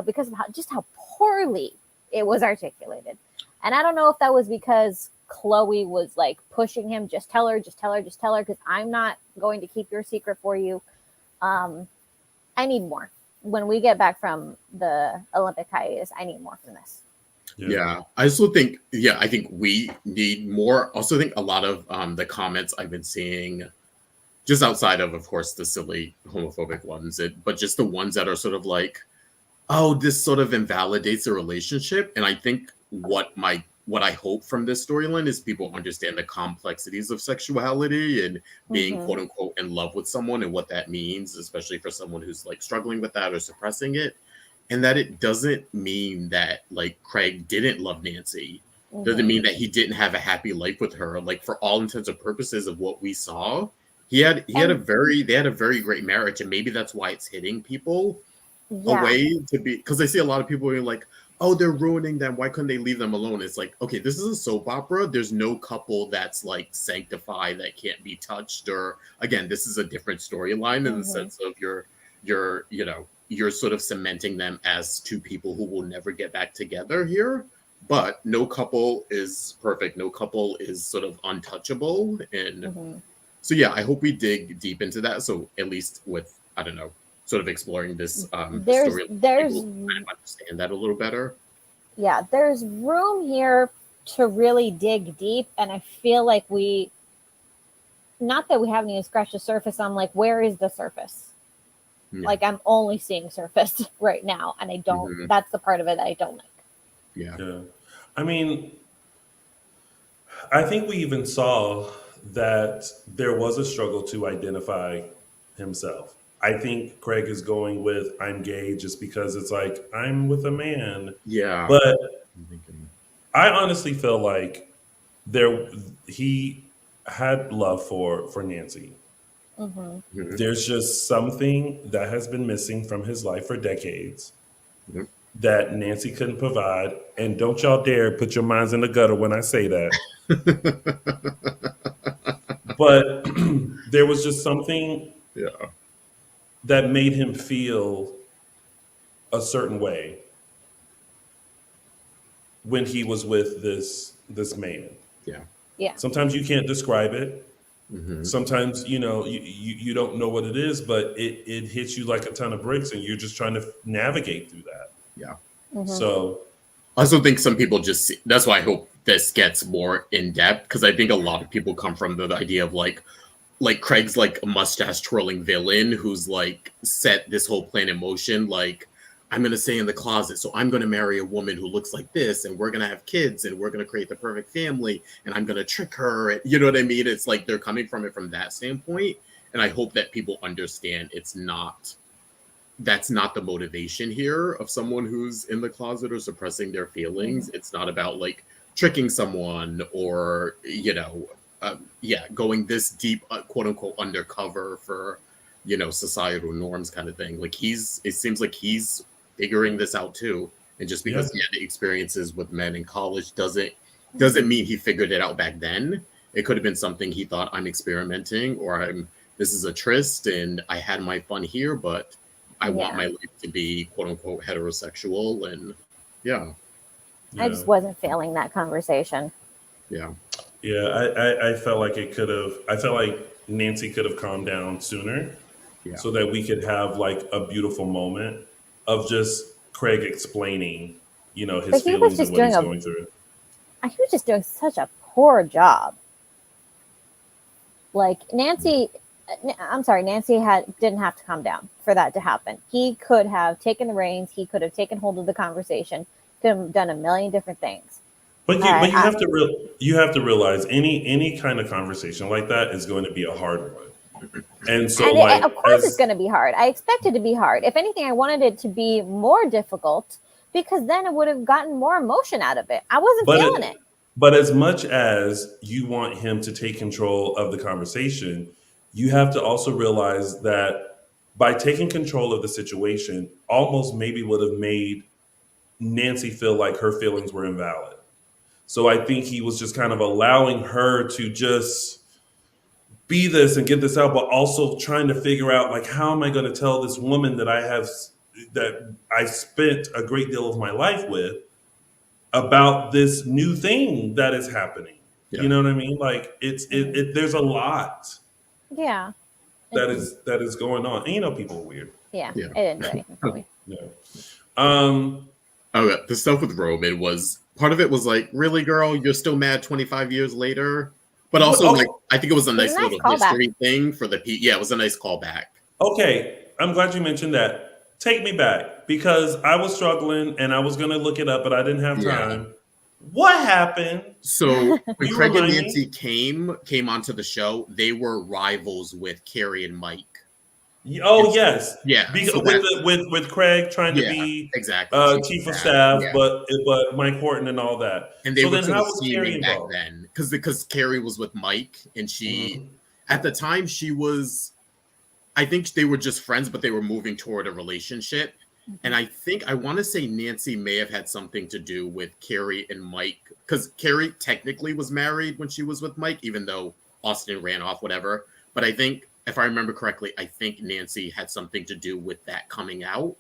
because of how poorly it was articulated. And I don't know if that was because Chloe was like pushing him, just tell her, because I'm not going to keep your secret for you. I need more. When we get back from the Olympic hiatus, I need more from this. Yeah. I also think, I think we need more. Also think a lot of the comments I've been seeing, just outside of course, the silly homophobic ones, but just the ones that are sort of like, oh, this sort of invalidates the relationship. And I think what I hope from this storyline is people understand the complexities of sexuality and being quote unquote in love with someone and what that means, especially for someone who's like struggling with that or suppressing it. And that it doesn't mean that like Craig didn't love Nancy. Doesn't mean that he didn't have a happy life with her. Like for all intents and purposes of what we saw, they had a very great marriage, and maybe that's why it's hitting people away to be, because I see a lot of people being like, oh, they're ruining them. Why couldn't they leave them alone? It's like, okay, this is a soap opera. There's no couple that's like sanctified that can't be touched. Or again, this is a different storyline in the sense of you're sort of cementing them as two people who will never get back together here. But no couple is perfect. No couple is sort of untouchable. And so, I hope we dig deep into that. So at least with, I don't know, sort of exploring this story, there's kind of understand that a little better. Yeah, there's room here to really dig deep. And I feel like not that we haven't even scratched the surface. I'm like, where is the surface? Like I'm only seeing surface right now, and I don't. That's the part of it that I don't like. Yeah. I mean, I think we even saw that there was a struggle to identify himself. I think Craig is going with I'm gay just because it's like I'm with a man. Yeah. But I honestly feel like he had love for Nancy. Mhm. There's just something that has been missing from his life for decades Yep. that Nancy couldn't provide. And don't y'all dare put your minds in the gutter when I say that. But there was just something Yeah. that made him feel a certain way when he was with this man. Yeah. Yeah. Sometimes you can't describe it. Hmm. Sometimes you don't know what it is, but it hits you like a ton of bricks, and you're just trying to navigate through that. Yeah. So I also think some people just see, that's why I hope this gets more in depth, because I think a lot of people come from the idea of like Craig's like a mustache twirling villain who's like set this whole plan in motion. Like, I'm going to stay in the closet, so I'm going to marry a woman who looks like this, and we're going to have kids, and we're going to create the perfect family, and I'm going to trick her. And, you know what I mean? It's like they're coming from it from that standpoint. And I hope that people understand that's not the motivation here of someone who's in the closet or suppressing their feelings. It's not about like tricking someone or, going this deep, quote unquote, undercover for, societal norms kind of thing. Like it seems like he's figuring this out too. And just yeah, because he had the experiences with men in college doesn't mean he figured it out back then. It could have been something he thought, I'm experimenting, or this is a tryst and I had my fun here, but I want my life to be quote unquote heterosexual. And yeah. I just wasn't feeling that conversation. Yeah. I felt like I felt like Nancy could have calmed down sooner, Yeah. so that we could have like a beautiful moment of just Craig explaining, his feelings and what he's going through. He was just doing such a poor job. Like Nancy didn't have to calm down for that to happen. He could have taken the reins. He could have taken hold of the conversation. Could have done a million different things. But you have to realize any kind of conversation like that is going to be a hard one. And so, of course, it's going to be hard. I expect it to be hard. If anything, I wanted it to be more difficult, because then it would have gotten more emotion out of it. I wasn't feeling it. But as much as you want him to take control of the conversation, you have to also realize that by taking control of the situation, almost maybe would have made Nancy feel like her feelings were invalid. So I think he was just kind of allowing her to just be this and get this out, but also trying to figure out, like, how am I going to tell this woman that I spent a great deal of my life with about this new thing that is happening. Yeah. You know what I mean? Like there's a lot. Yeah. That is going on. And people are weird. Yeah. It didn't do anything for me. Yeah. The stuff with Roman was part of it was like, really, girl, you're still mad 25 years later? But also, like, I think it was a nice little history thing for the people. Yeah, it was a nice callback. Okay, I'm glad you mentioned that. Take me back, because I was struggling and I was going to look it up, but I didn't have time. Yeah. What happened? So when Craig and Nancy came onto the show, they were rivals with Carrie and Mike. Oh, yes. Yeah. Because with Craig trying to be chief of staff, but Mike Horton and all that. And they were how was Carrie back then? Because Carrie was with Mike, and she at the time she was, I think they were just friends, but they were moving toward a relationship. And I want to say Nancy may have had something to do with Carrie and Mike, because Carrie technically was married when she was with Mike, even though Austin ran off, whatever. But I think, if I remember correctly, I think Nancy had something to do with that coming out.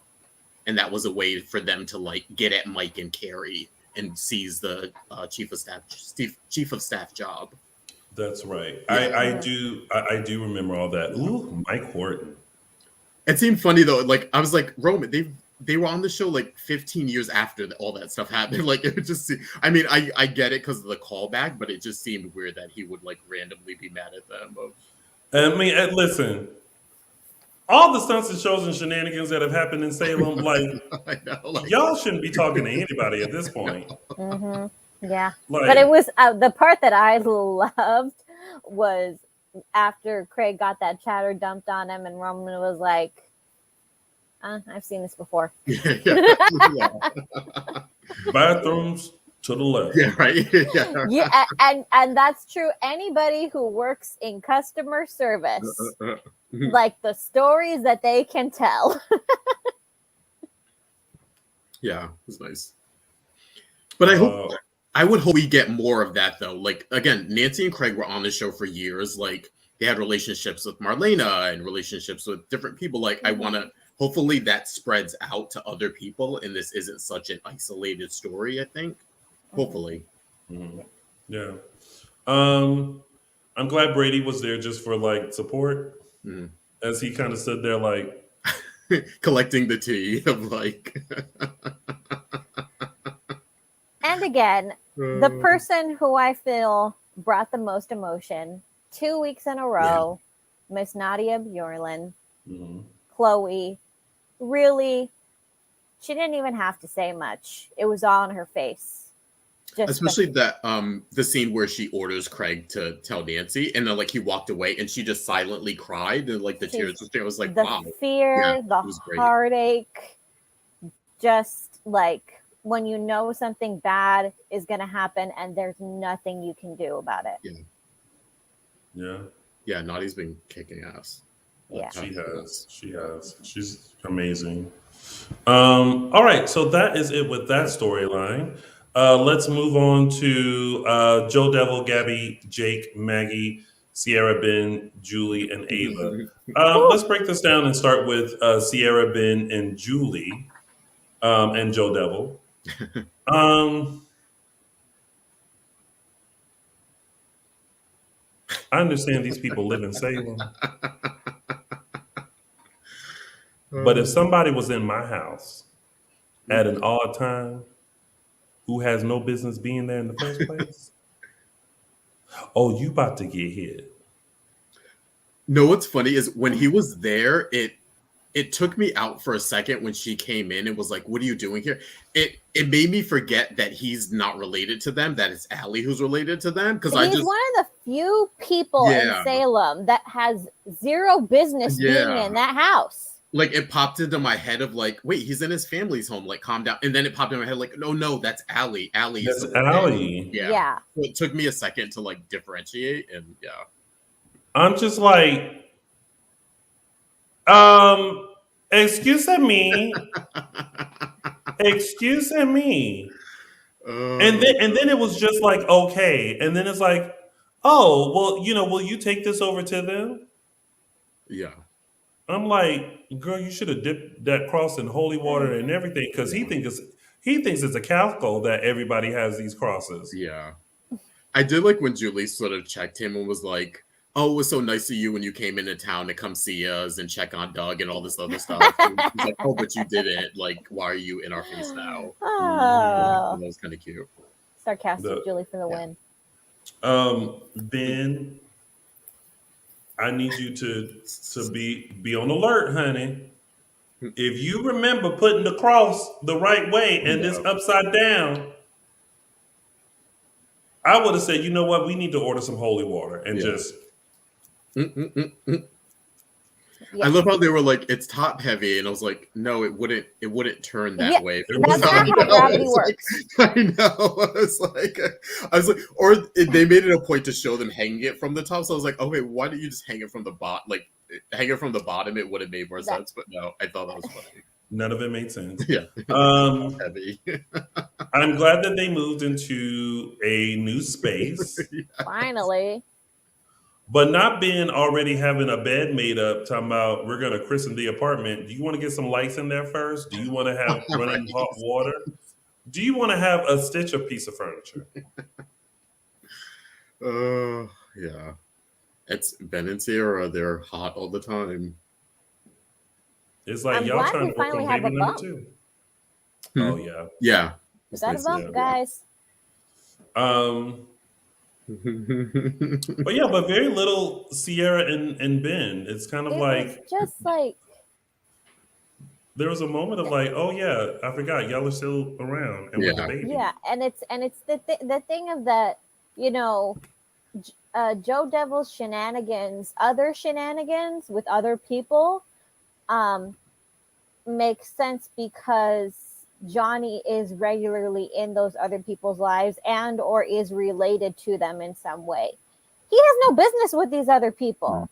And that was a way for them to like get at Mike and Carrie and seize the chief of staff job. That's right. Yeah. I do remember all that. Ooh, Mike Horton. It seemed funny though. Like I was like, Roman, they were on the show like 15 years after all that stuff happened. Like it would just seem, I mean, I get it because of the callback, but it just seemed weird that he would like randomly be mad at them. I mean, listen, all the stunts and shows and shenanigans that have happened in Salem, like y'all shouldn't be talking to anybody at this point. Mm-hmm. Yeah, but it was the part that I loved was after Craig got that chatter dumped on him, and Roman was like, "I've seen this before." Bathrooms To the left. Yeah, right. Yeah. Yeah, and that's true. Anybody who works in customer service, like the stories that they can tell. Yeah, it's nice. But I would hope we get more of that though. Like again, Nancy and Craig were on the show for years. Like they had relationships with Marlena and relationships with different people. Like I want to hopefully that spreads out to other people and this isn't such an isolated story, I think. Hopefully. Mm-hmm. Yeah. I'm glad Brady was there just for like support as he kind of stood there like collecting the tea of like And again, the person who I feel brought the most emotion 2 weeks in a row, Miss Nadia Bjorlin, Chloe, really, she didn't even have to say much. It was all on her face. Especially that the scene where she orders Craig to tell Nancy and then like he walked away and she just silently cried and like the tears just I was like the wow. Fear, the heartache, just like when you know something bad is going to happen and there's nothing you can do about it. Yeah, Nadia's been kicking ass. Yeah, she has. She's amazing. All right, so that is it with that storyline. Let's move on to JoDevil, Gabi, Jake, Maggie, Sierra, Ben, Julie, and Ava. Let's break this down and start with Sierra, Ben, and Julie, and JoDevil. I understand these people live in Salem. But if somebody was in my house at an odd time who has no business being there in the first place, oh, you about to get hit. No, what's funny is when he was there, it took me out for a second when she came in and was like, "What are you doing here?" It made me forget that he's not related to them. That it's Allie who's related to them because he's one of the few people in Salem that has zero business being in that house. Like it popped into my head of like, wait, he's in his family's home. Like, calm down. And then it popped in my head like, no, that's Allie. Allie. That's Allie. Yeah. So it took me a second to like differentiate, and I'm just like, excuse me. And then it was just like, okay. And then it's like, oh, well, will you take this over to them? Yeah. I'm like, girl, you should have dipped that cross in holy water and everything, because he thinks it's a calico that everybody has these crosses. Yeah. I did like when Julie sort of checked him and was like, "Oh, it was so nice of you when you came into town to come see us and check on Doug and all this other stuff." And he's like, "Oh, but you didn't. Like, why are you in our face now?" Oh. That was kind of cute. Sarcastic Julie for the win. Ben, I need you to be on alert, honey. If you remember putting the cross the right way and this upside down, I would have said, you know what, we need to order some holy water and just. I love how they were like, it's top heavy, and I was like, no, it wouldn't turn that way. That's not how gravity works. I know. I was like, or they made it a point to show them hanging it from the top. So I was like, okay, why don't you just hang it from the bottom? Like, hang it from the bottom, it would have made more sense. But no, I thought that was funny. None of it made sense. Yeah. Heavy. I'm glad that they moved into a new space. Finally. But not being already having a bed made up, talking about we're going to christen the apartment. Do you want to get some lights in there first? Do you want to have running hot water? Do you want to have a stitch of piece of furniture? Yeah. It's Ben and Sierra. They're hot all the time. It's like y'all trying to work on baby number 2. Oh, yeah. Yeah. We got a bump, guys. But very little Sierra and Ben. It's kind of like just like there was a moment of like, oh yeah, I forgot y'all are still around and with the baby. Yeah, and it's the thing of that, JoDevil's shenanigans, other shenanigans with other people, makes sense because Johnny is regularly in those other people's lives and or is related to them in some way. He has no business with these other people.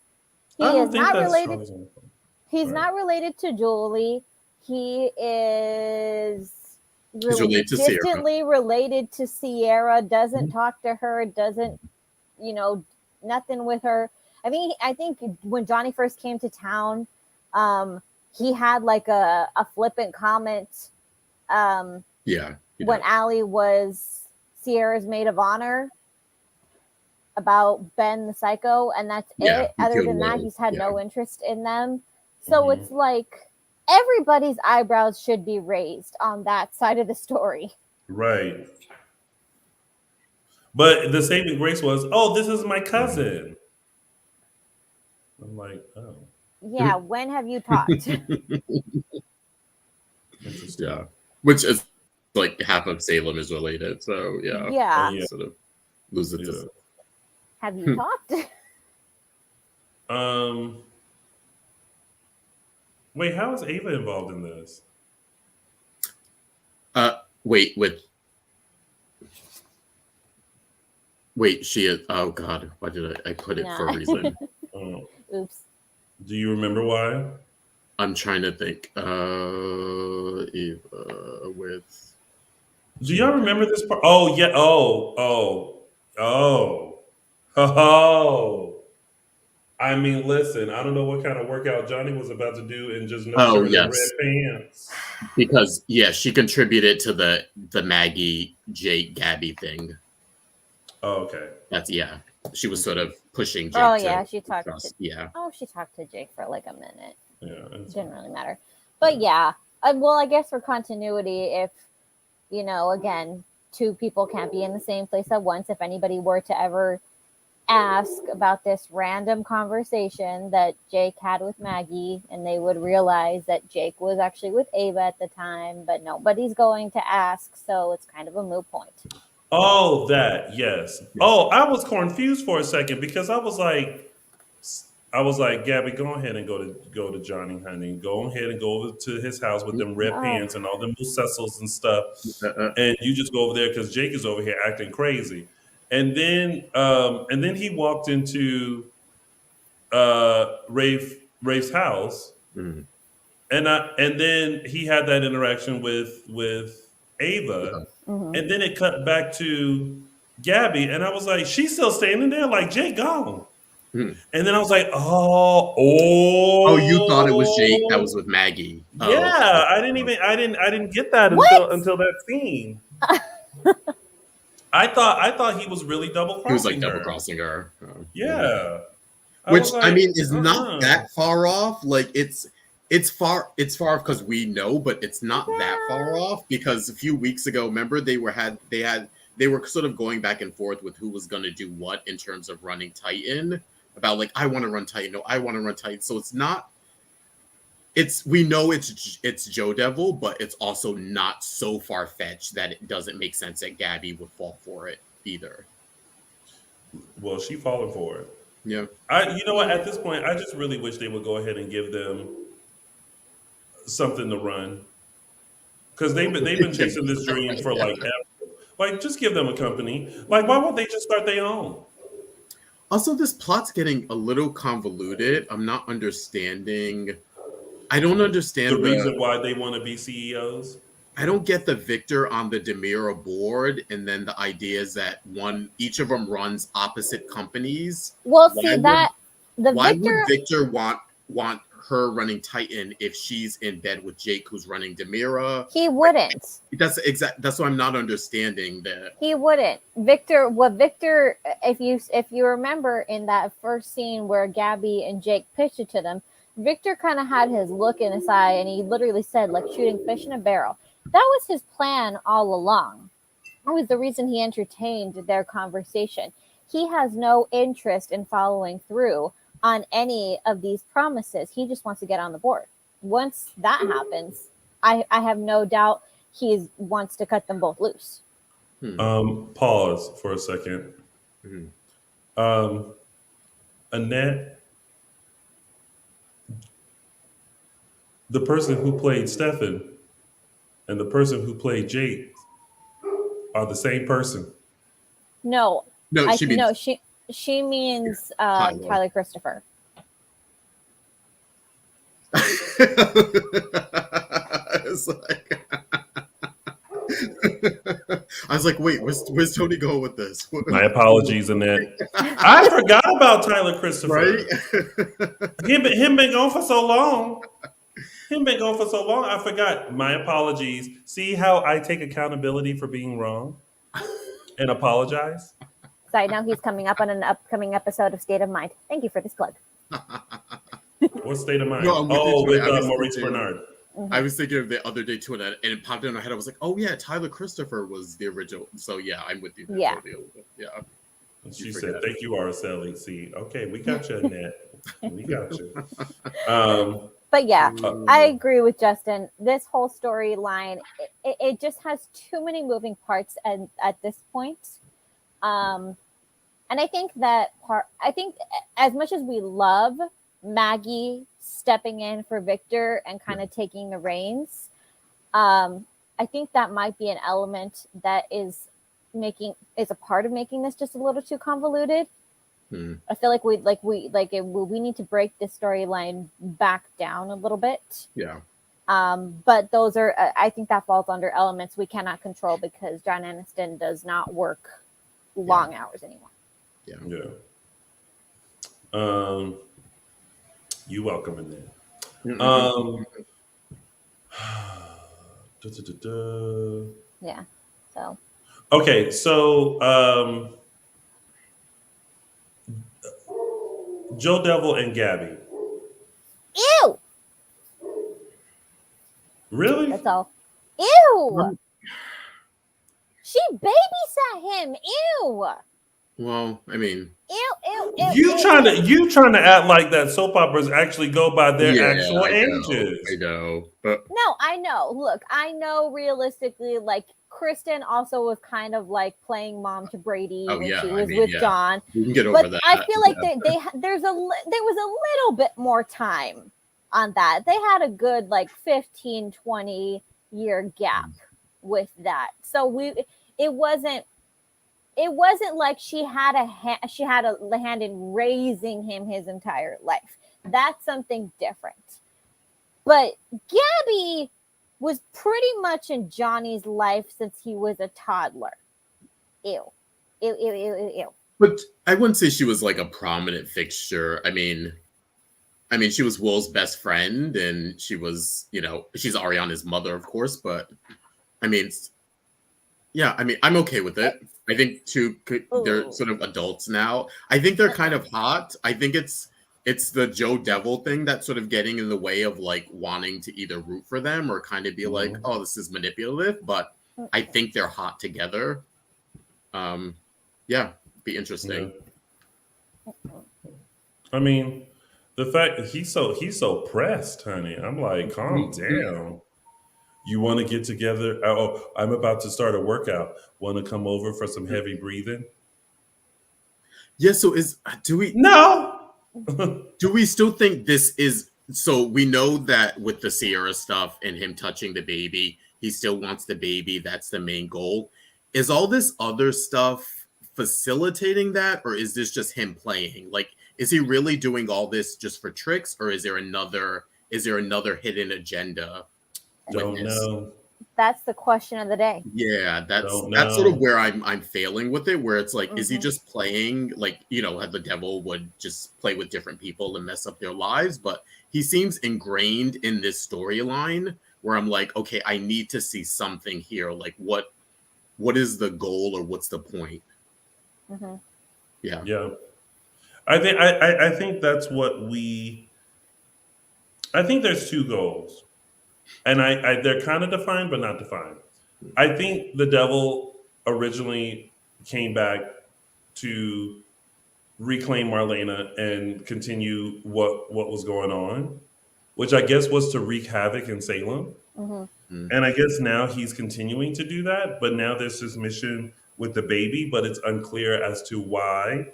He I don't is think not that's related. Charlie's uncle. He's Right. not related to Julie. He is He's related to Sierra. distantly related to Sierra. Doesn't talk to her. Doesn't, nothing with her. I think when Johnny first came to town, he had like a flippant comment. Yeah. When Allie was Sierra's maid of honor about Ben the psycho, and that's it. Other than that, he's had no interest in them. So it's like everybody's eyebrows should be raised on that side of the story. Right. But the saving grace was, oh, this is my cousin. I'm like, oh. Yeah, when have you talked? Interesting. Yeah. Which is like half of Salem is related. So yeah. Yeah. Sort of lose it to. Have you talked? Wait, how is Ava involved in this? Wait, she is. Oh God, why did I put it for a reason? Oops. Do you remember why? I'm trying to think. Ava with. Do y'all remember this part? Oh yeah. Oh. I mean, listen. I don't know what kind of workout Johnny was about to do in just no shirt and red pants. Because she contributed to the Maggie, Jake, Gabi thing. Oh, okay. That's She was sort of pushing Jake. Oh yeah, she talked she talked to Jake for like a minute. Yeah, it didn't really matter. But yeah, well, I guess for continuity, if again, two people can't be in the same place at once. If anybody were to ever ask about this random conversation that Jake had with Maggie, and they would realize that Jake was actually with Ava at the time, but nobody's going to ask, so it's kind of a moot point. Oh, that, yes. Oh, I was confused for a second because I was like, Gabi, go ahead and go to Johnny, honey. Go ahead and go over to his house with them red pants and all them Cecils and stuff, and you just go over there because Jake is over here acting crazy. And then he walked into Rafe's house, and then he had that interaction with Ava, and then it cut back to Gabi, and I was like, she's still standing there, like Jake gone. And then I was like, oh, you thought it was Jake that was with Maggie. Yeah, I didn't get that until that scene. I thought he was really double crossing her. He was like double crossing her. Yeah. Which I mean is not that far off. Like it's far because we know, but it's not that far off because a few weeks ago, remember they were sort of going back and forth with who was gonna do what in terms of running Titan. About like I want to run Titan, no, I want to run Titan. So it's not. We know it's JoDevil, but it's also not so far fetched that it doesn't make sense that Gabi would fall for it either. Well, she falling for it. Yeah. You know what? At this point, I just really wish they would go ahead and give them something to run, because they've been chasing this dream for like ever. Like, just give them a company. Like, why won't they just start their own? Also, this plot's getting a little convoluted. I'm not understanding. I don't understand the reason why they want to be CEOs. I don't get the Victor on the Demira board, and then the idea is that each of them runs opposite companies. Well, why would Victor want her running Titan if she's in bed with Jake, who's running Demira? He wouldn't. That's what I'm not understanding. That he wouldn't. Victor, if you remember in that first scene where Gabi and Jake pitched it to them, Victor kind of had his look in his eye, and he literally said, like shooting fish in a barrel. That was his plan all along. That was the reason he entertained their conversation. He has no interest in following through on any of these promises. He just wants to get on the board. Once that happens, I have no doubt he wants to cut them both loose. Pause for a second. Annette, the person who played Stefan and the person who played Jake are the same person. No, No, she means no, she means Tyler Christopher. It's like, I was like, wait, where's Tony going with this? My apologies, Annette. I forgot about Tyler Christopher. Right? Him been gone for so long. I forgot. My apologies. See how I take accountability for being wrong and apologize? So I know he's coming up on an upcoming episode of State of Mind. Thank you for this plug. What state of mind? No, I'm with you, Oh, Tony. with I was Maurice thinking- Bernard. Mm-hmm. I was thinking of the other day too, and it popped in my head. I was like, oh yeah, Tyler Christopher was the original. So yeah, I'm with you. Yeah. Totally. Yeah. She said, "Thank you, Araceli." See, okay, we got you, Annette. We got you. But yeah, I agree with Justin. This whole storyline, it just has too many moving parts at this point. And I think as much as we love Maggie stepping in for Victor and kind of taking the reins, I think that might be an element that is a part of making this just a little too convoluted. I feel like we need to break this storyline back down a little bit. Yeah. But those are I think that falls under elements we cannot control because John Aniston does not work long hours anymore. Yeah. You welcome in there. Yeah. So. Okay, so JoDevil and Gabi. Ew. Really? That's all. Ew. She babysat him. Ew. Well, I mean, You trying to act like that soap operas actually go by their actual ages. I know, but no, I know. Look, I know realistically, like Kristen also was kind of like playing mom to Brady when she was with John. We can get over that. I feel like there was a little bit more time on that. They had a good like 15, 20 year gap with that. So it wasn't like she had a hand in raising him his entire life. That's something different. But Gabi was pretty much in Johnny's life since he was a toddler. Ew. But I wouldn't say she was like a prominent fixture. I mean, she was Will's best friend, and she was, she's Ariana's mother, of course. But I mean, I'm okay with it. I think they're sort of adults now. I think they're kind of hot. I think it's the JoDevil thing that's sort of getting in the way of like wanting to either root for them or kind of be like, oh, this is manipulative. But I think they're hot together. Be interesting. Yeah. I mean, the fact that he's so pressed, honey. I'm like, calm down. You want to get together? Oh, I'm about to start a workout. Want to come over for some heavy breathing? Yeah. So do we still think this is? So we know that with the Sierra stuff and him touching the baby, he still wants the baby. That's the main goal. Is all this other stuff facilitating that, or is this just him playing? Like, is he really doing all this just for tricks, or is there another hidden agenda? Don't know. That's the question of the day. Yeah, that's sort of where I'm failing with it, where it's like, is he just playing like, how the devil would just play with different people and mess up their lives? But he seems ingrained in this storyline where I'm like, okay, I need to see something here. Like what is the goal or what's the point? Mm-hmm. Yeah. I think that's what I think there's two goals. And they're kind of defined, but not defined. I think the devil originally came back to reclaim Marlena and continue what was going on, which I guess was to wreak havoc in Salem. Mm-hmm. And I guess now he's continuing to do that. But now there's this mission with the baby, but it's unclear as to why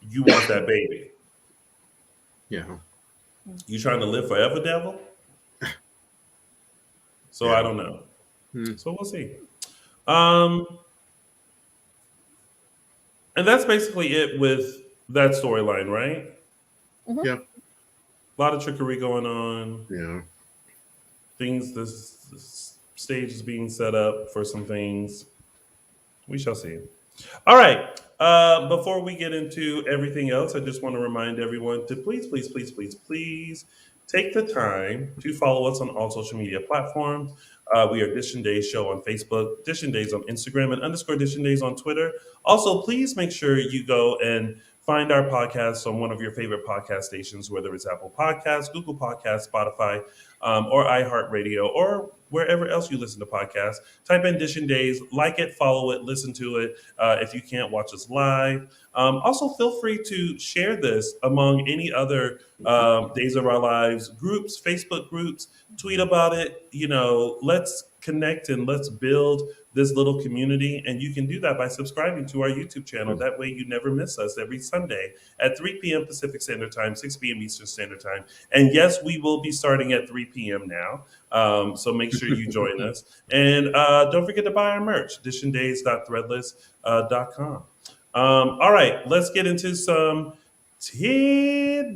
you want that baby. Yeah. You trying to live forever, devil? So I don't know. So we'll see. And that's basically it with that storyline, right? Yeah. A lot of trickery going on. Yeah. Things, this stage is being set up for some things. We shall see. All right. Before we get into everything else, I just want to remind everyone to please take the time to follow us on all social media platforms. We are Dishin Days Show on Facebook, Dishin Days on Instagram, and underscore Dishin Days on Twitter. Also, please make sure you go and find our podcast on one of your favorite podcast stations, whether it's Apple Podcasts, Google Podcasts, Spotify, or iHeartRadio, or wherever else you listen to podcasts. Type in Dishin Days, like it, follow it, listen to it. If you can't watch us live, also feel free to share this among any other Days of Our Lives groups, Facebook groups. Tweet about it. Let's connect and let's build this little community. And you can do that by subscribing to our YouTube channel. That way you never miss us every Sunday at 3 p.m. Pacific Standard Time, 6 p.m. Eastern Standard Time. And yes, we will be starting at 3 p.m. now. So make sure you join us. And don't forget to buy our merch, dishindays.threadless.com. All right, let's get into some tidbits,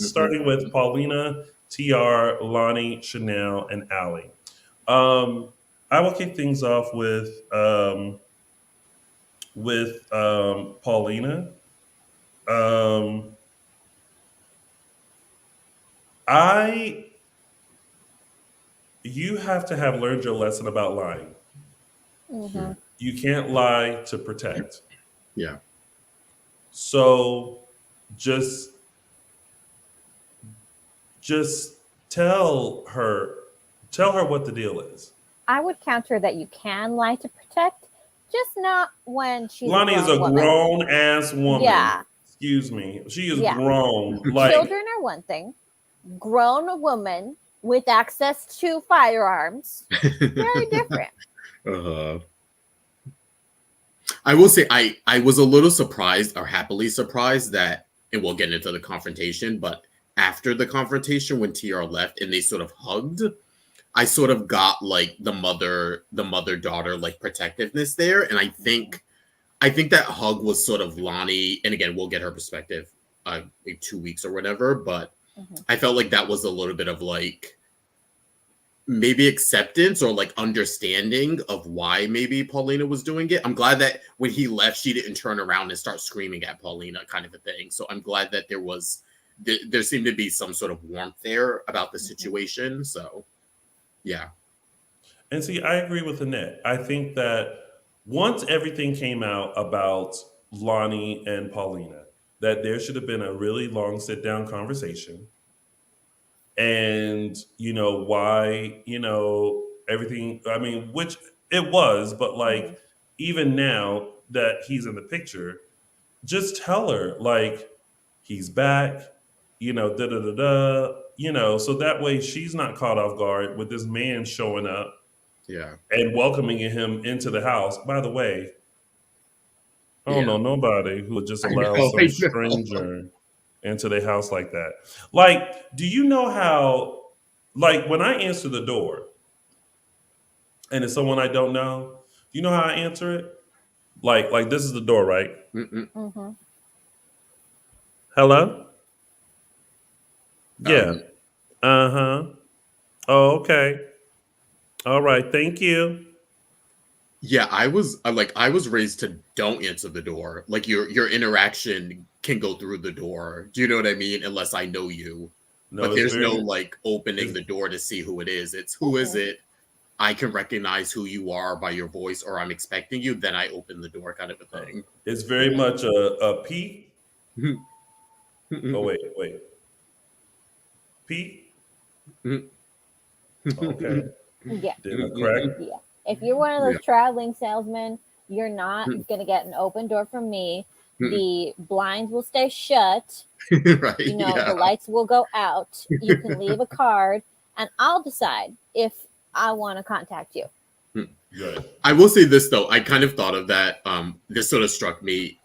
starting with Paulina, TR, Lani, Chanel, and Allie. I will kick things off with Paulina. You have to have learned your lesson about lying. Mm-hmm. You can't lie to protect. Yeah. So just tell her what the deal is. I would counter that you can lie to protect, just not when she's Lani is a grown ass woman. Yeah. Excuse me. She is grown. Children are one thing. Grown woman with access to firearms, very different. I will say I was a little surprised, or happily surprised, that, and we'll get into the confrontation, but after the confrontation, when TR left and they sort of hugged, I sort of got like the mother-daughter like protectiveness there. And I think that hug was sort of Lani, and again, we'll get her perspective in 2 weeks or whatever, but I felt like that was a little bit of like maybe acceptance or like understanding of why maybe Paulina was doing it. I'm glad that when he left, she didn't turn around and start screaming at Paulina, kind of a thing. So I'm glad that there seemed to be some sort of warmth there about the situation. So yeah. And see, I agree with Annette. I think that once everything came out about Lani and Paulina, that there should have been a really long sit down conversation. And, why, everything, I mean, which it was, but like, even now that he's in the picture, just tell her, like, he's back, so that way she's not caught off guard with this man showing up. Yeah. And welcoming him into the house. By the way, I don't know nobody who would just allow some stranger into their house like that. Like, do you know how, like, when I answer the door and it's someone I don't know, do you know how I answer it? Like this is the door, right? Hello? Yeah. Oh, okay. All right. Thank you. Yeah, I was raised to don't answer the door. Like your interaction can go through the door. Do you know what I mean? Unless I know you. No, but there's no like opening the door to see who it is. It's who is it? I can recognize who you are by your voice, or I'm expecting you. Then I open the door, kind of a thing. It's very much a Pete. Oh wait. Pete. Okay. Yeah. Did I correct? Yeah. If you're one of those traveling salesmen, you're not going to get an open door from me. The blinds will stay shut. Right. The lights will go out. You can leave a card, and I'll decide if I want to contact you. Good. I will say this, though. I kind of thought of that. This sort of struck me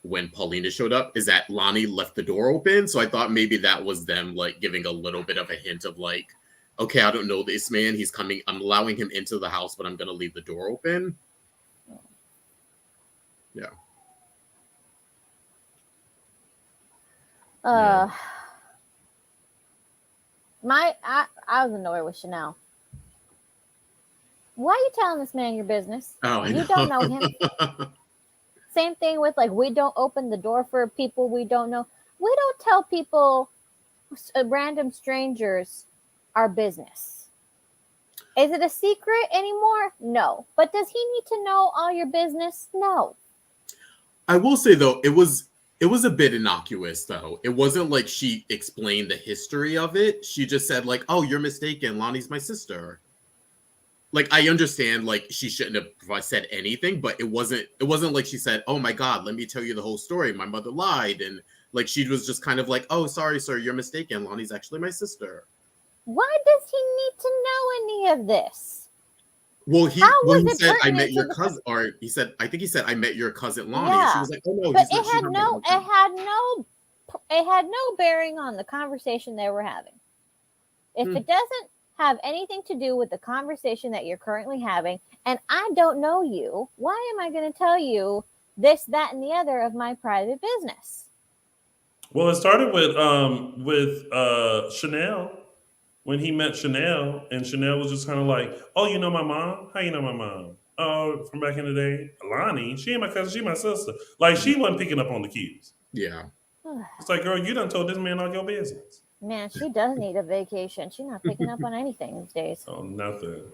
when Paulina showed up, is that Lani left the door open. So I thought maybe that was them like giving a little bit of a hint of like, okay, I don't know this man. He's coming. I'm allowing him into the house, but I'm going to leave the door open. Yeah. I was annoyed with Chanel. Why are you telling this man your business? Oh, you don't know him. Same thing with like, we don't open the door for people we don't know. We don't tell people, random strangers, our business. Is it a secret anymore? No. But does he need to know all your business? No. I will say though, it was a bit innocuous though. It wasn't like she explained the history of it. She just said like, "Oh, you're mistaken. Lani's my sister." Like, I understand like she shouldn't have said anything, but it wasn't like she said, "Oh my God, let me tell you the whole story. My mother lied," and like she was just kind of like, "Oh, sorry, sir, you're mistaken. Lani's actually my sister." Why does he need to know any of this? Well, he said, "I met your cousin," or he said, I think he said, "I met your cousin Lani." Yeah. And she was like, "Oh no," but it had no bearing on the conversation they were having. If it doesn't have anything to do with the conversation that you're currently having, and I don't know you, why am I going to tell you this, that, and the other of my private business? Well, it started with Chanel. When he met Chanel, and Chanel was just kind of like, "Oh, you know my mom? How you know my mom? Oh, from back in the day, Lani. She ain't my cousin. She my sister." Like, she wasn't picking up on the cues. Yeah. It's like, girl, you done told this man all your business. Man, she does need a vacation. She's not picking up on anything these days. Oh, nothing.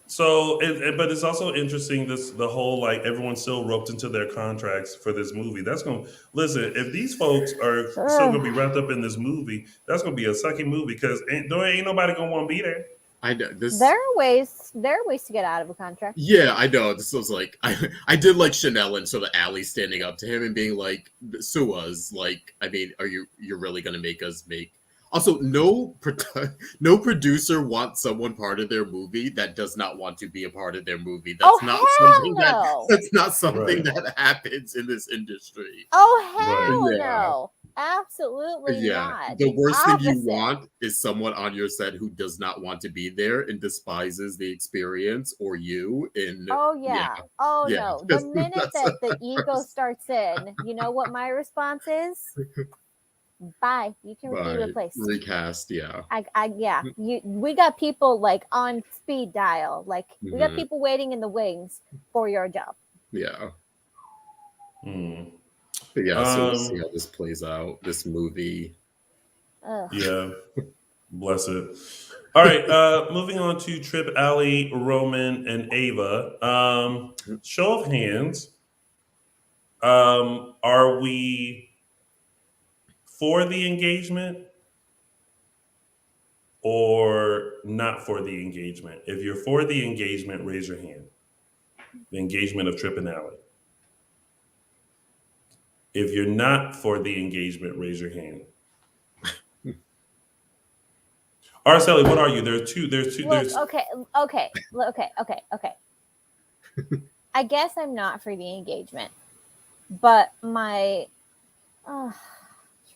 So, but it's also interesting, the whole like everyone's still roped into their contracts for this movie. That's gonna listen. If these folks are still gonna be wrapped up in this movie, that's gonna be a sucky movie because ain't nobody gonna want to be there. I know this. There are ways to get out of a contract. Yeah, I know. This was like I did like Chanel and sort of Allie standing up to him and being like, "Sue us." Like, I mean, you're really gonna make us make? Also, no producer wants someone part of their movie that does not want to be a part of their movie. That's not something that happens in this industry. Oh hell no. Absolutely not. The worst thing you want is someone on your set who does not want to be there and despises the experience or you. No. The minute that the ego starts in, you know what my response is? Bye. You can be replaced. Recast, yeah. We got people like on speed dial. Like we got people waiting in the wings for your job. Yeah. But yeah, so we'll see how this plays out, this movie. Yeah. Bless it. All right, moving on to Tripp, Allie, Roman, and Ava. Show of hands. Are we for the engagement or not for the engagement? If you're for the engagement, raise your hand. The engagement of Tripp and Allie. If you're not for the engagement, raise your hand. Araceli, what are you? There's two. Okay. I guess I'm not for the engagement, but my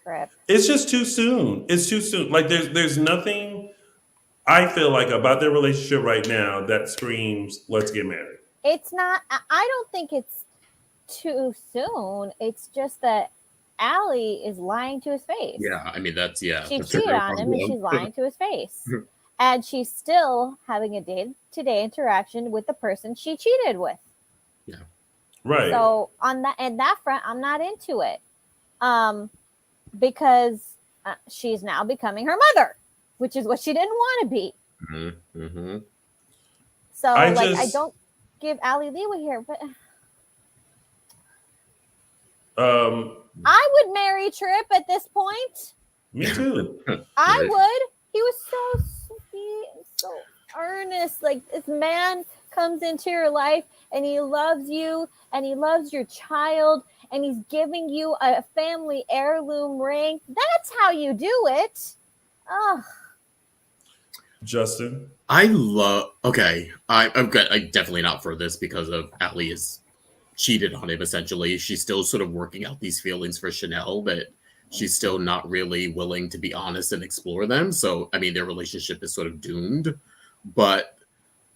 Tripp. It's just too soon. It's too soon. Like there's nothing I feel like about their relationship right now that screams, "Let's get married." It's not. I don't think it's too soon. It's just that Allie is lying to his face. Yeah, I mean she cheated on him and she's lying to his face. And she's still having a day-to-day interaction with the person she cheated with. Yeah. Right. So on that front, I'm not into it. Because she's now becoming her mother, which is what she didn't want to be. Mm-hmm. So I don't give Allie leeway here, but I would marry Tripp at this point. Me too. I would. He was so sweet, so earnest. Like, this man comes into your life and he loves you and he loves your child and he's giving you a family heirloom ring. That's how you do it. Oh. Justin? I'm definitely not for this because of Allie is cheated on him, essentially. She's still sort of working out these feelings for Chanel, but she's still not really willing to be honest and explore them. So, I mean, their relationship is sort of doomed. But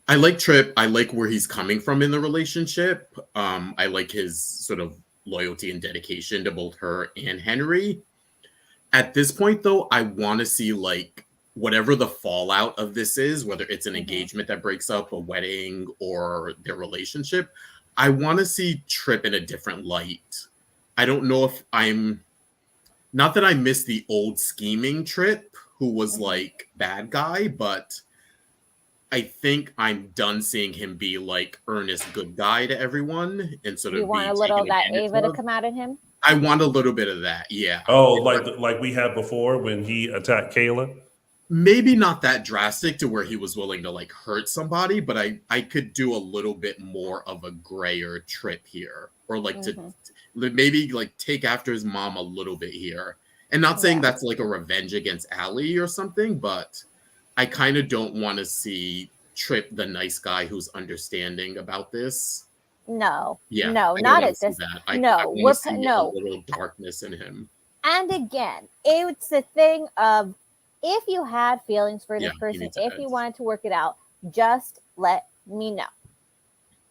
I like Tripp. I like where he's coming from in the relationship. I like his sort of loyalty and dedication to both her and Henry. At this point, though, I want to see like whatever the fallout of this is, whether it's an engagement that breaks up, a wedding, or their relationship. I want to see Tripp in a different light. I don't know if I'm not that I miss the old scheming Tripp who was like bad guy, but I think I'm done seeing him be like earnest good guy to everyone and sort of. You want a little of that Ava to come out in him? I want a little bit of that, yeah. Oh, like we had before when he attacked Kayla? Maybe not that drastic to where he was willing to like hurt somebody, but I could do a little bit more of a grayer Tripp here. Or like to maybe like take after his mom a little bit here. And not saying that's like a revenge against Allie or something, but I kind of don't want to see Tripp the nice guy who's understanding about this. No. Yeah. No, not at this. No, we're no. A little darkness in him. And again, it's the thing of if you had feelings for this person, if you wanted to work it out, just let me know.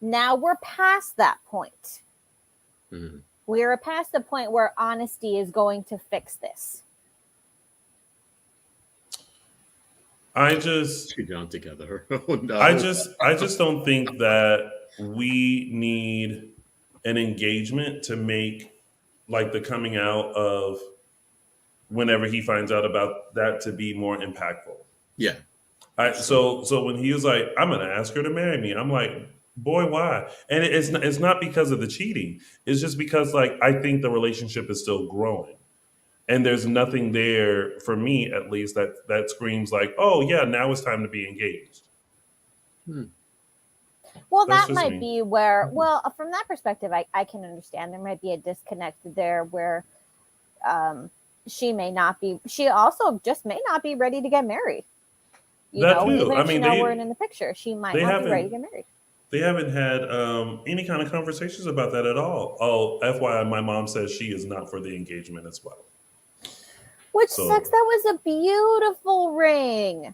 Now we're past that point. Mm-hmm. We're past the point where honesty is going to fix this. I just get down together. Oh, no. I just don't think that we need an engagement to make like the coming out of whenever he finds out about that to be more impactful. Yeah. So when he was like, I'm going to ask her to marry me, I'm like, boy, why? And it's not because of the cheating. It's just because like I think the relationship is still growing. And there's nothing there for me, at least, that screams like, oh, yeah, now it's time to be engaged. Well, that might be where, well, from that perspective, I can understand there might be a disconnect there where she also just may not be ready to get married. You know, even if she weren't in the picture, she might not be ready to get married. They haven't had any kind of conversations about that at all. Oh, FYI, my mom says she is not for the engagement as well. Which sucks. That was a beautiful ring.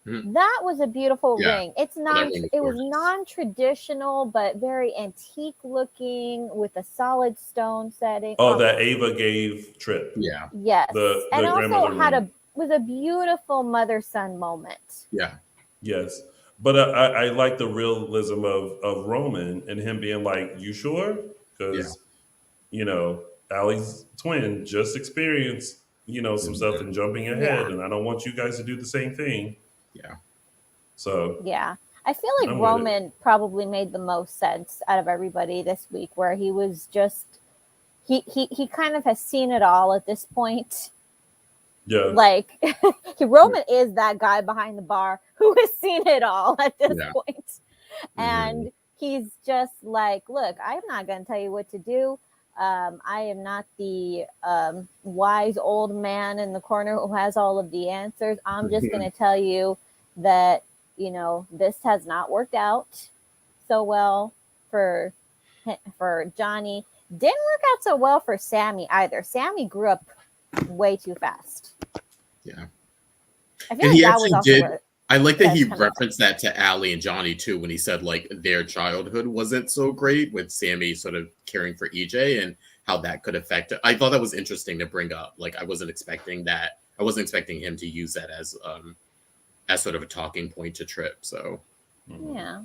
That was a beautiful ring. It was non-traditional, but very antique looking with a solid stone setting. Oh, that Ava gave Tripp. Yeah. Yes. And also was a beautiful mother-son moment. Yeah. Yes. But I like the realism of Roman and him being like, you sure? Because, you know, Allie's twin just experienced some stuff and jumping ahead, and I don't want you guys to do the same thing. Yeah. So. Yeah. I feel like Roman probably made the most sense out of everybody this week, where he was just, he kind of has seen it all at this point. Yeah. Like, Roman is that guy behind the bar who has seen it all at this point. And he's just like, look, I'm not going to tell you what to do. I am not the wise old man in the corner who has all of the answers. I'm just going to tell you that, this has not worked out so well for Johnny. Didn't work out so well for Sammy either. Sammy grew up way too fast. Yeah. I feel like that was also I like that he referenced that to Allie and Johnny too when he said like their childhood wasn't so great with Sammy sort of caring for EJ and how that could affect it. I thought that was interesting to bring up. Like I wasn't expecting that. I wasn't expecting him to use that as sort of a talking point to Tripp. So yeah.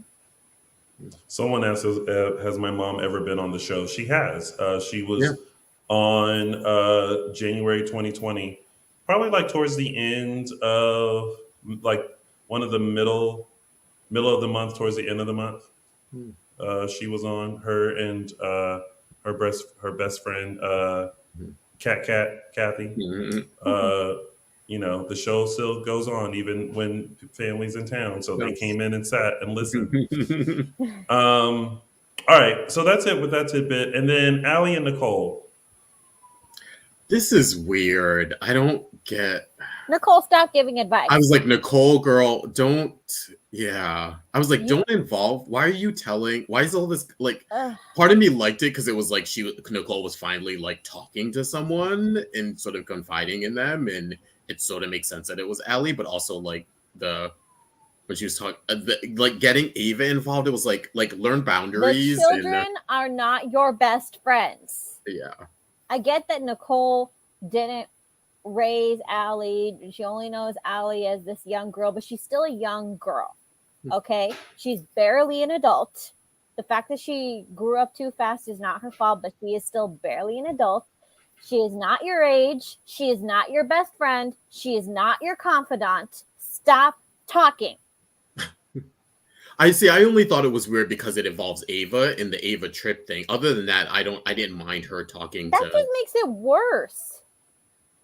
Someone asked, has my mom ever been on the show? She has. She was on January 2020, probably like towards the end of like one of the middle of the month, towards the end of the month. She was on, her and her best friend, Kathy. The show still goes on even when family's in town. So they came in and sat and listened. All right, so that's it with that tidbit. And then Allie and Nicole. This is weird. I don't get. Nicole, stop giving advice. I was like, Nicole, girl, don't. Yeah. I was like, don't involve. Why are you telling? Why is all this like? Part of me liked it because it was like Nicole was finally like talking to someone and sort of confiding in them, and it sort of makes sense that it was Allie, but also like when she was talking, like getting Ava involved, it was like learn boundaries. The children are not your best friends. Yeah. I get that Nicole didn't raise Allie. She only knows Allie as this young girl, but she's still a young girl. Okay? She's barely an adult. The fact that she grew up too fast is not her fault, but she is still barely an adult. She is not your age. She is not your best friend. She is not your confidant. Stop talking. I see. I only thought it was weird because it involves Ava and the Ava Tripp thing. Other than that, I didn't mind her talking. That just makes it worse.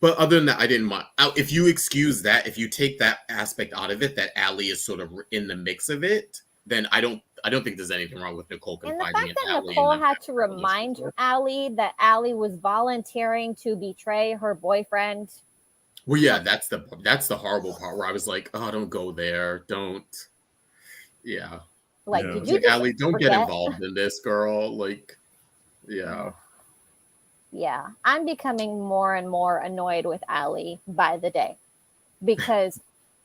But other than that, I didn't mind. If you excuse that, if you take that aspect out of it, that Allie is sort of in the mix of it, then I don't think there's anything wrong with Nicole confiding in Allie. And the fact that Nicole had to remind Allie that Allie was volunteering to betray her boyfriend. Well, yeah, that's the horrible part where I was like, oh, don't go there, don't. Yeah. Like, yeah. Did you like, Allie, don't forget? get involved in this, girl. Like, yeah. Yeah, I'm becoming more and more annoyed with Allie by the day because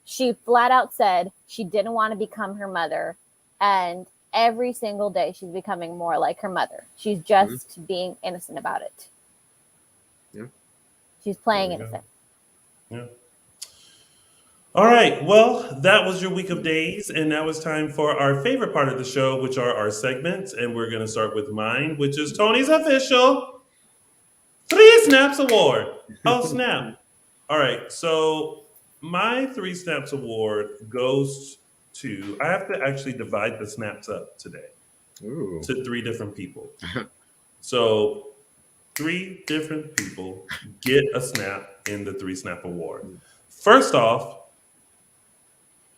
she flat out said she didn't want to become her mother. And every single day she's becoming more like her mother. She's just being innocent about it. Yeah. She's playing innocent. Yeah. All right. Well, that was your week of days. And now it's time for our favorite part of the show, which are our segments. And we're going to start with mine, which is Tony's official 3 Snaps Award. Oh, snap. All right. So my 3 Snaps Award goes to, I have to actually divide the snaps up today to 3 different people. So 3 different people get a snap in the 3 Snap Award. First off,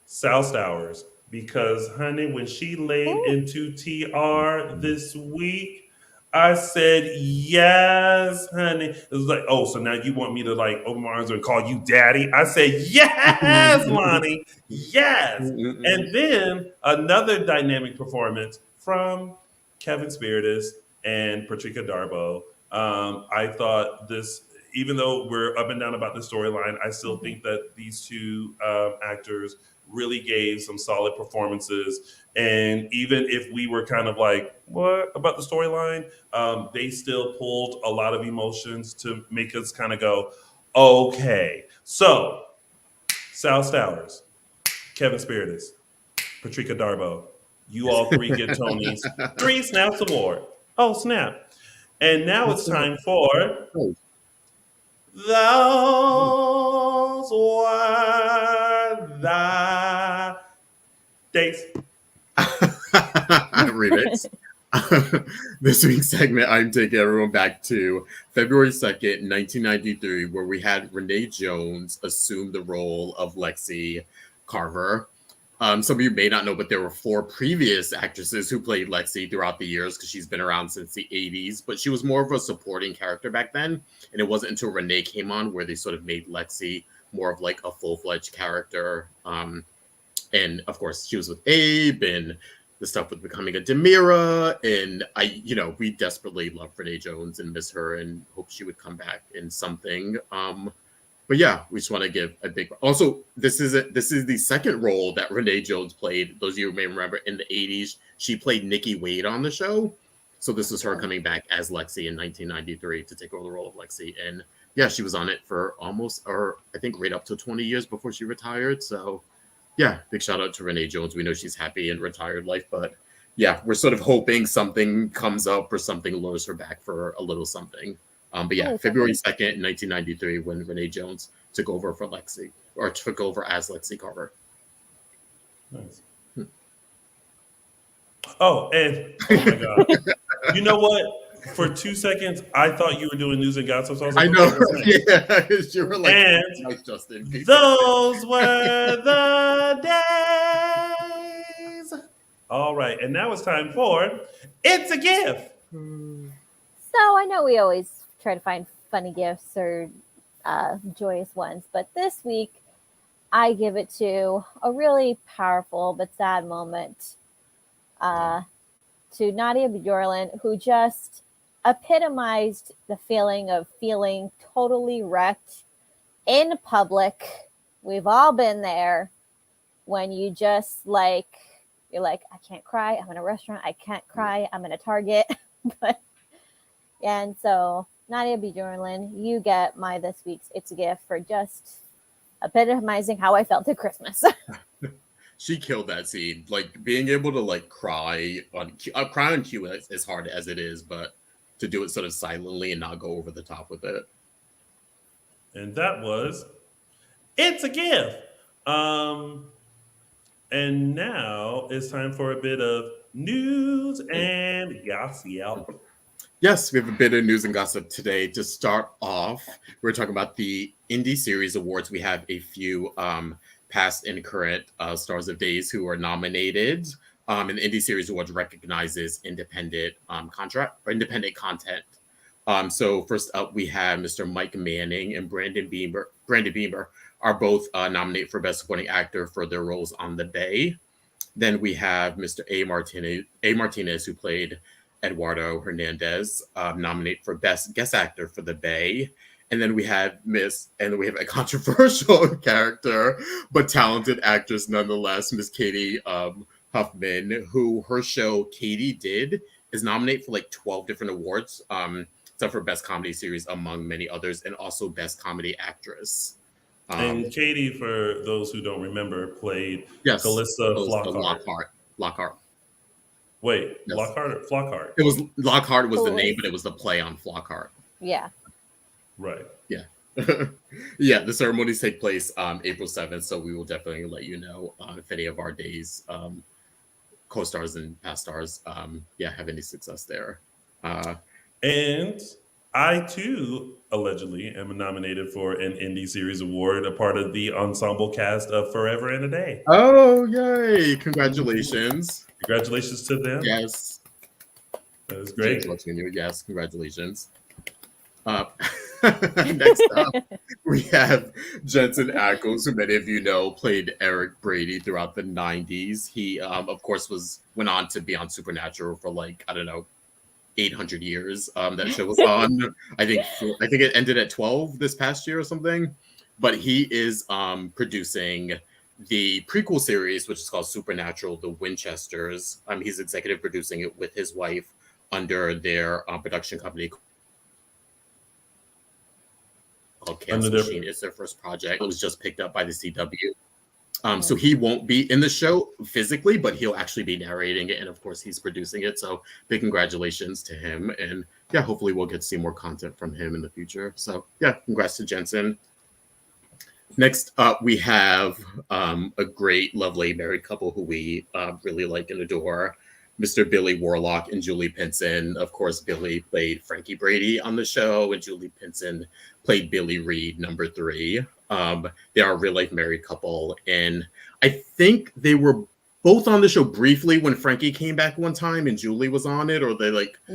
Sal Stowers, because honey, when she laid into TR this week, I said, yes, honey. It was like, oh, so now you want me to like open my arms and call you daddy? I said, yes, Lani, yes. And then another dynamic performance from Kevin Spiritus and Patricia Darbo. I thought this, even though we're up and down about the storyline, I still think that these 2 actors really gave some solid performances. And even if we were kind of like, what about the storyline? They still pulled a lot of emotions to make us kind of go, okay. So, Sal Stowers, Kevin Spiritus, Patricia Darbo, you all 3 get Tony's 3 Snaps Award. Oh, snap. And now it's time for Those Were the Days. Remix. This week's segment, I'm taking everyone back to February 2nd, 1993, where we had Renee Jones assume the role of Lexi Carver. Some of you may not know, but there were 4 previous actresses who played Lexi throughout the years because she's been around since the 80s, but she was more of a supporting character back then. And it wasn't until Renee came on where they sort of made Lexi more of like a full-fledged character. And of course, she was with Abe and the stuff with Becoming a Demira. And we desperately love Renee Jones and miss her and hope she would come back in something. But yeah, we just want to give a big. Also, this is the second role that Renee Jones played. Those of you who may remember, in the 80s, she played Nikki Wade on the show. So this was her coming back as Lexi in 1993 to take over the role of Lexi. And yeah, she was on it for almost, or I think right up to 20 years before she retired. So yeah, big shout out to Renee Jones. We know she's happy in retired life, but yeah, we're sort of hoping something comes up or something lures her back for a little something. But yeah, February 2nd, 1993, when Renee Jones took over for Lexi, or took over as Lexi Carver. Nice. Oh, and oh my God. You know what? For 2 seconds, I thought you were doing news and gossip. So I was like, I know. Yeah, you were like, and nice, Justin. Those were the days. All right, and now it's time for It's a Gift. So I know we always try to find funny gifts or joyous ones. But this week, I give it to a really powerful but sad moment to Nadia Bjorlin, who just epitomized the feeling of feeling totally wrecked in public. We've all been there when you just like, you're like, I can't cry. I'm in a restaurant. I can't cry. I'm in a Target. And so, Nadia Bjorlin, you get my this week's It's a Gift for just epitomizing how I felt at Christmas. She killed that scene. Like, being able to like cry on cue as hard as it is, but to do it sort of silently and not go over the top with it. And that was It's a Gift. And now it's time for a bit of news and gossip. Yes, we have a bit of news and gossip today. To start off, we're talking about the Indie Series Awards. We have a few past and current stars of days who are nominated. And the Indie Series Awards recognizes independent independent content. So first up, we have Mr. Mike Manning and Brandon Beamer. Brandon Beamer are both nominated for Best Supporting Actor for their roles on The Bay. Then we have Mr. A. Martinez, who played Eduardo Hernandez, nominated for Best Guest Actor for The Bay. And then we have a controversial character, but talented actress nonetheless, Miss Katie Huffman, who her show Katie Did is nominated for like 12 different awards, except for Best Comedy Series, among many others, and also Best Comedy Actress. And Katie, for those who don't remember, played Calista Flockhart. Lockhart. Wait, Yes. Lockhart or Flockhart? It was Lockhart was the name, but it was the play on Flockhart. Yeah. Right. Yeah. Yeah, the ceremonies take place April 7th, so we will definitely let you know if any of our days co-stars and past stars have any success there. And I too allegedly am nominated for an Indie Series Award, a part of the ensemble cast of Forever and a Day. Oh, yay! Congratulations. Congratulations to them. Yes. That was great. Yes, congratulations. Next up, we have Jensen Ackles, who many of you know played Eric Brady throughout the 90s. He, of course, went on to be on Supernatural for 800 years. That show was on. I think it ended at 12 this past year or something. But he is producing the prequel series, which is called Supernatural: The Winchesters. He's executive producing it with his wife under their production company called Chaos Machine. It's their first project. It was just picked up by the CW. So he won't be in the show physically, but he'll actually be narrating it. And of course, he's producing it. So big congratulations to him. And yeah, hopefully we'll get to see more content from him in the future. So yeah, congrats to Jensen. Next up, we have a great, lovely married couple who we really like and adore. Mr. Billy Warlock and Julie Pinson. Of course, Billy played Frankie Brady on the show, and Julie Pinson played Billy Reed, number 3. They are a real-life married couple, and I think they were both on the show briefly when Frankie came back one time and Julie was on it, or they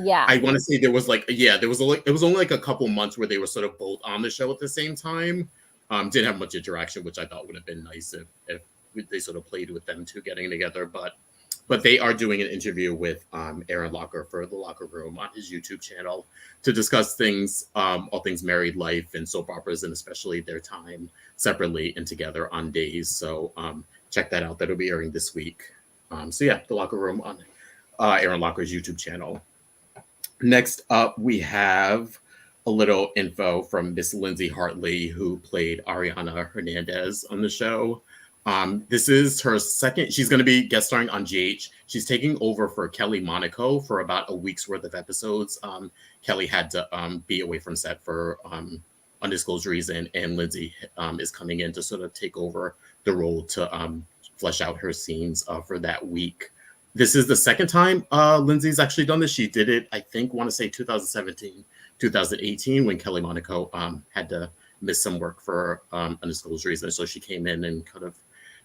I want to say there was it was only a couple months where they were sort of both on the show at the same time. Didn't have much interaction, which I thought would have been nice if they sort of played with them two getting together, but they are doing an interview with Aaron Locker for The Locker Room on his YouTube channel to discuss things, all things married life and soap operas, and especially their time separately and together on days. So check that out. That'll be airing this week. So yeah, The Locker Room on Aaron Locker's YouTube channel. Next up, we have a little info from Miss Lindsay Hartley, who played Ariana Hernandez on the show. This is her second. She's going to be guest starring on GH. She's taking over for Kelly Monaco for about a week's worth of episodes. Kelly had to be away from set for undisclosed reason, and Lindsay is coming in to sort of take over the role to flesh out her scenes for that week. This is the second time Lindsay's actually done this. She did it, I think, want to say 2017, 2018, when Kelly Monaco had to miss some work for undisclosed reason. So she came in and kind of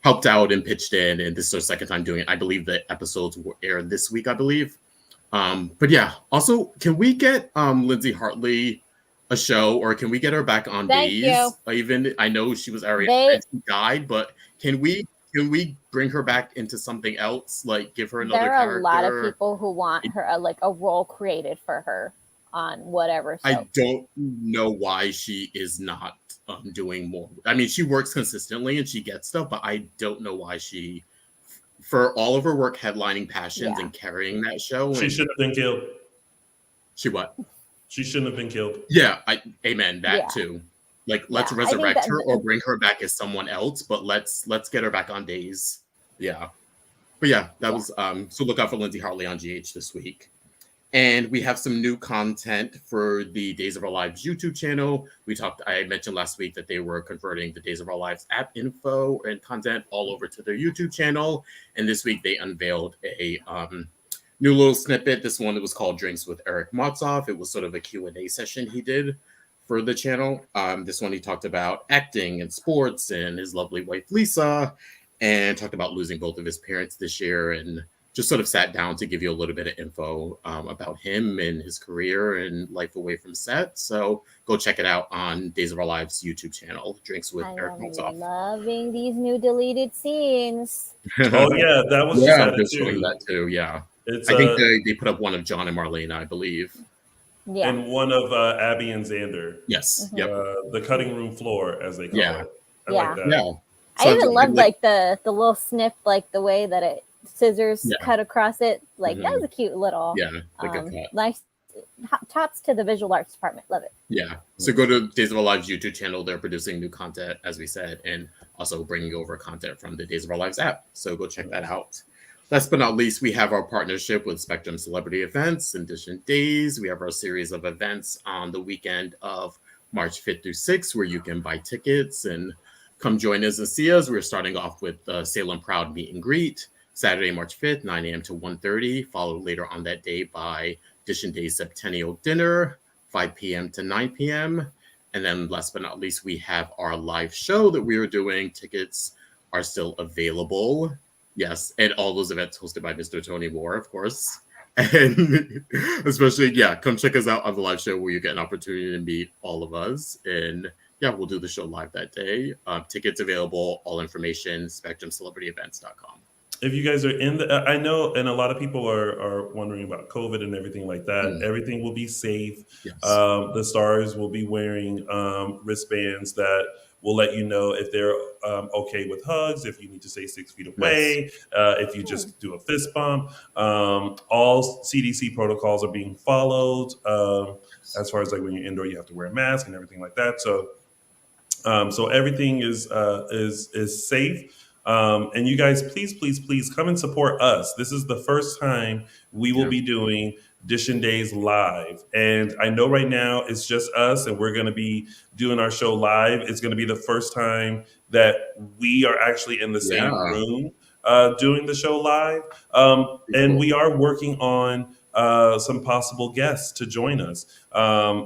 helped out and pitched in, and this is her second time doing it. I believe the episodes will air this week, I believe. But yeah, also, can we get Lindsay Hartley a show, or can we get her back on Thank Days? you. Even I know she was already she died, but can we bring her back into something else? Like give her another character? There are a lot of people who want her like a role created for her on whatever show. I don't know why she is not doing more. I mean, she works consistently and she gets stuff, but I don't know why she, for all of her work headlining Passions and carrying that show, she should have been killed. She what? She shouldn't have been killed. Yeah, amen. That too. Like, let's resurrect her or bring her back as someone else, but let's get her back on Days. Yeah. But yeah, that was so look out for Lindsay Hartley on GH this week. And we have some new content for the Days of Our Lives YouTube channel. I mentioned last week that they were converting the Days of Our Lives app info and content all over to their YouTube channel. And this week they unveiled a new little snippet. This one, it was called Drinks with Eric Motzoff. It was sort of a Q&A session he did for the channel. This one, he talked about acting and sports and his lovely wife, Lisa, and talked about losing both of his parents this year, and just sort of sat down to give you a little bit of info about him and his career and life away from set. So go check it out on Days of Our Lives YouTube channel, Drinks with Eric Motzoff. I'm loving these new deleted scenes. Oh yeah, that was just added too. That too. Yeah, I think they put up one of John and Marlena, I believe. Yeah, and one of Abby and Xander. Yes. Mm-hmm. Yep. The cutting room floor, as they call it. I like that. Yeah. I even love like the little snip, like the way that it scissors cut across it. Like that was a cute little nice tots to the visual arts department. Love it. Yeah. So go to Days of Our Lives YouTube channel. They're producing new content, as we said, and also bringing over content from the Days of Our Lives app. So go check that out. Last but not least, we have our partnership with Spectrum Celebrity Events and Dishin Days. We have our series of events on the weekend of March 5th through 6th, where you can buy tickets and come join us and see us. We're starting off with the Salem Proud meet and greet, Saturday, March 5th, 9 a.m. to 1:30, followed later on that day by Dishin Days Septennial Dinner, 5 p.m. to 9 p.m. And then last but not least, we have our live show that we are doing. Tickets are still available. Yes, and all those events hosted by Mr. Tony Moore, of course. And especially, come check us out on the live show where you get an opportunity to meet all of us. And we'll do the show live that day. Tickets available, all information, spectrumcelebrityevents.com. If you guys are I know, and a lot of people are wondering about COVID and everything like that. Everything will be safe. Yes. The stars will be wearing wristbands that will let you know if they're okay with hugs, if you need to stay 6 feet away, if you just do a fist bump. All CDC protocols are being followed. As far as like when you're indoor, you have to wear a mask and everything like that. So everything is safe. And you guys, please come and support us. This is the first time we will be doing Dishin Days live. And I know right now it's just us and we're going to be doing our show live. It's going to be the first time that we are actually in the same room doing the show live. And we are working on some possible guests to join us.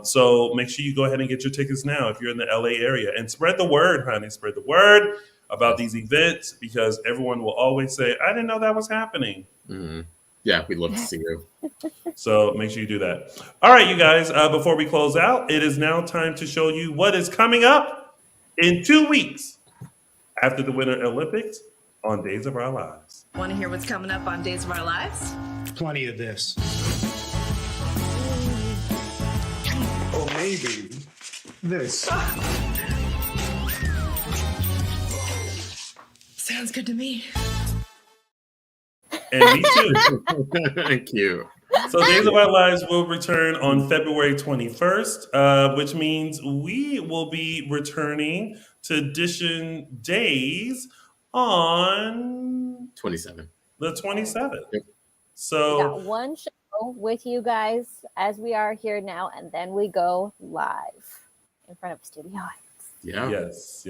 So make sure you go ahead and get your tickets now if you're in the LA area, and spread the word, honey. Spread the word about these events, because everyone will always say, I didn't know that was happening. Mm-hmm. Yeah, we'd love to see you. So make sure you do that. All right, you guys, before we close out, it is now time to show you what is coming up in 2 weeks after the Winter Olympics on Days of Our Lives. Want to hear what's coming up on Days of Our Lives? Plenty of this. Or maybe this. Sounds good to me. And me too. Thank you. So Days of Our Lives will return on February 21st, which means we will be returning to Dishin Days on 27. The 27th. Yep. So we got one show with you guys as we are here now, and then we go live in front of a studio audience. Yeah. Yes.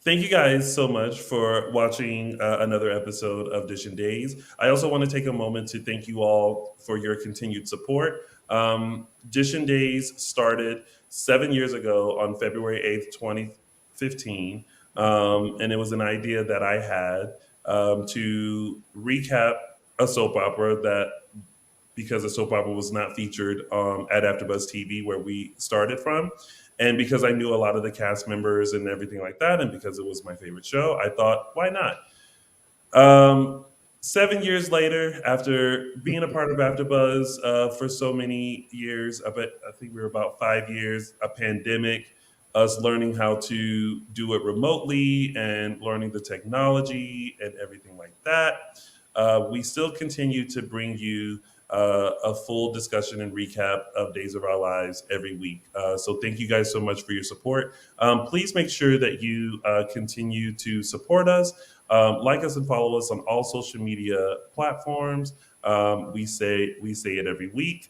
Thank you guys so much for watching another episode of Dishin Days. I also want to take a moment to thank you all for your continued support. Dishin Days started 7 years ago on February 8th, 2015. And it was an idea that I had to recap a soap opera that because the soap opera was not featured at AfterBuzz TV, where we started from. And because I knew a lot of the cast members and everything like that, and because it was my favorite show, I thought, why not? 7 years later, after being a part of AfterBuzz for so many years, I think we were about 5 years, a pandemic, us learning how to do it remotely and learning the technology and everything like that. We still continue to bring you a full discussion and recap of Days of Our Lives every week. So thank you guys so much for your support. Please make sure that you continue to support us. Like us and follow us on all social media platforms. We say it every week,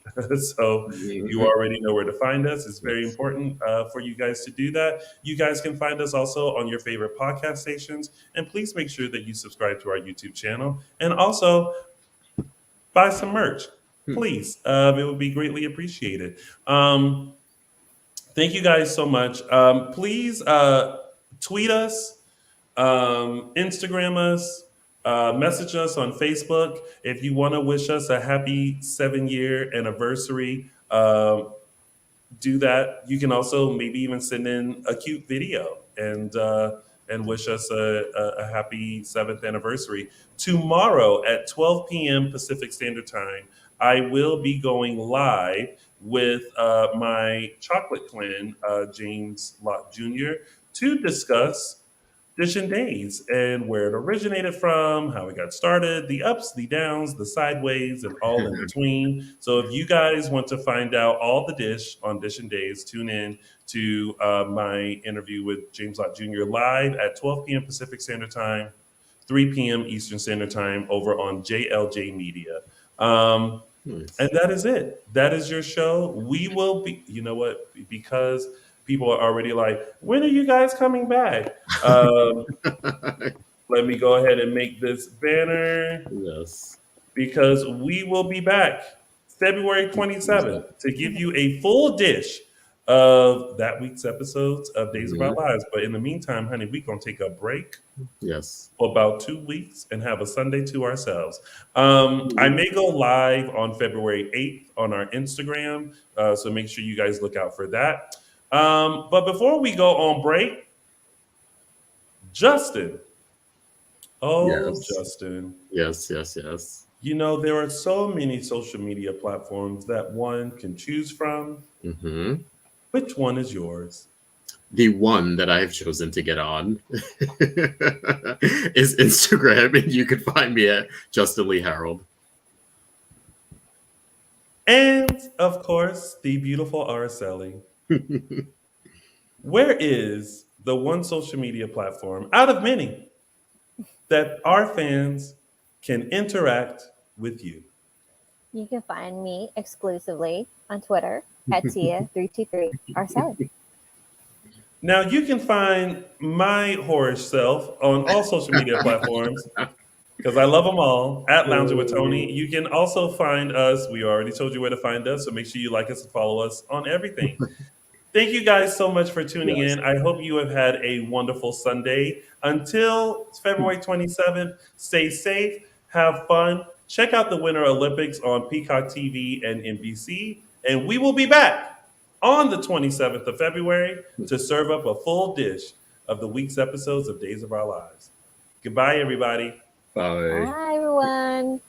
so you already know where to find us. It's very important for you guys to do that. You guys can find us also on your favorite podcast stations, and please make sure that you subscribe to our YouTube channel, and also buy some merch, please. It would be greatly appreciated. Thank you guys so much. Please tweet us, Instagram us, message us on Facebook if you want to wish us a happy 7-year anniversary. Do that. You can also maybe even send in a cute video and wish us a happy 7th anniversary. Tomorrow at 12 p.m. Pacific Standard Time, I will be going live with my chocolate clan, James Lott Jr., to discuss Dishin Days and where it originated from, how it got started, the ups, the downs, the sideways, and all in between. So if you guys want to find out all the dish on Dishin Days, tune in to my interview with James Lott Jr. live at 12 p.m. Pacific Standard Time, 3 p.m. Eastern Standard Time over on JLJ Media. And that is it. That is your show. We will be, you know what, because people are already like, when are you guys coming back? Let me go ahead and make this banner Yes. because we will be back February 27th to give you a full dish of that week's episodes of Days of Our Lives. But in the meantime, honey, we're going to take a break. Yes. For about 2 weeks and have a Sunday to ourselves. I may go live on February 8th on our Instagram, so make sure you guys look out for that. But before we go on break, Justin. Oh, Yes. Justin. Yes. You know, there are so many social media platforms that one can choose from. Which one is yours? The one that I've chosen to get on is Instagram, and you can find me at Justin Lee Hareld. And, of course, the beautiful Araceli. Where is the one social media platform out of many that our fans can interact with you? You can find me exclusively on Twitter at Tia323 Araceli. Now, you can find my whorish self on all social media platforms because I love them all at Lounging with Tony. You can also find us. We already told you where to find us, so make sure you like us and follow us on everything. Thank you guys so much for tuning in. I hope you have had a wonderful Sunday. Until February 27th, stay safe, have fun. Check out the Winter Olympics on Peacock TV and NBC. And we will be back on the 27th of February to serve up a full dish of the week's episodes of Days of Our Lives. Goodbye, everybody. Bye. Bye, everyone.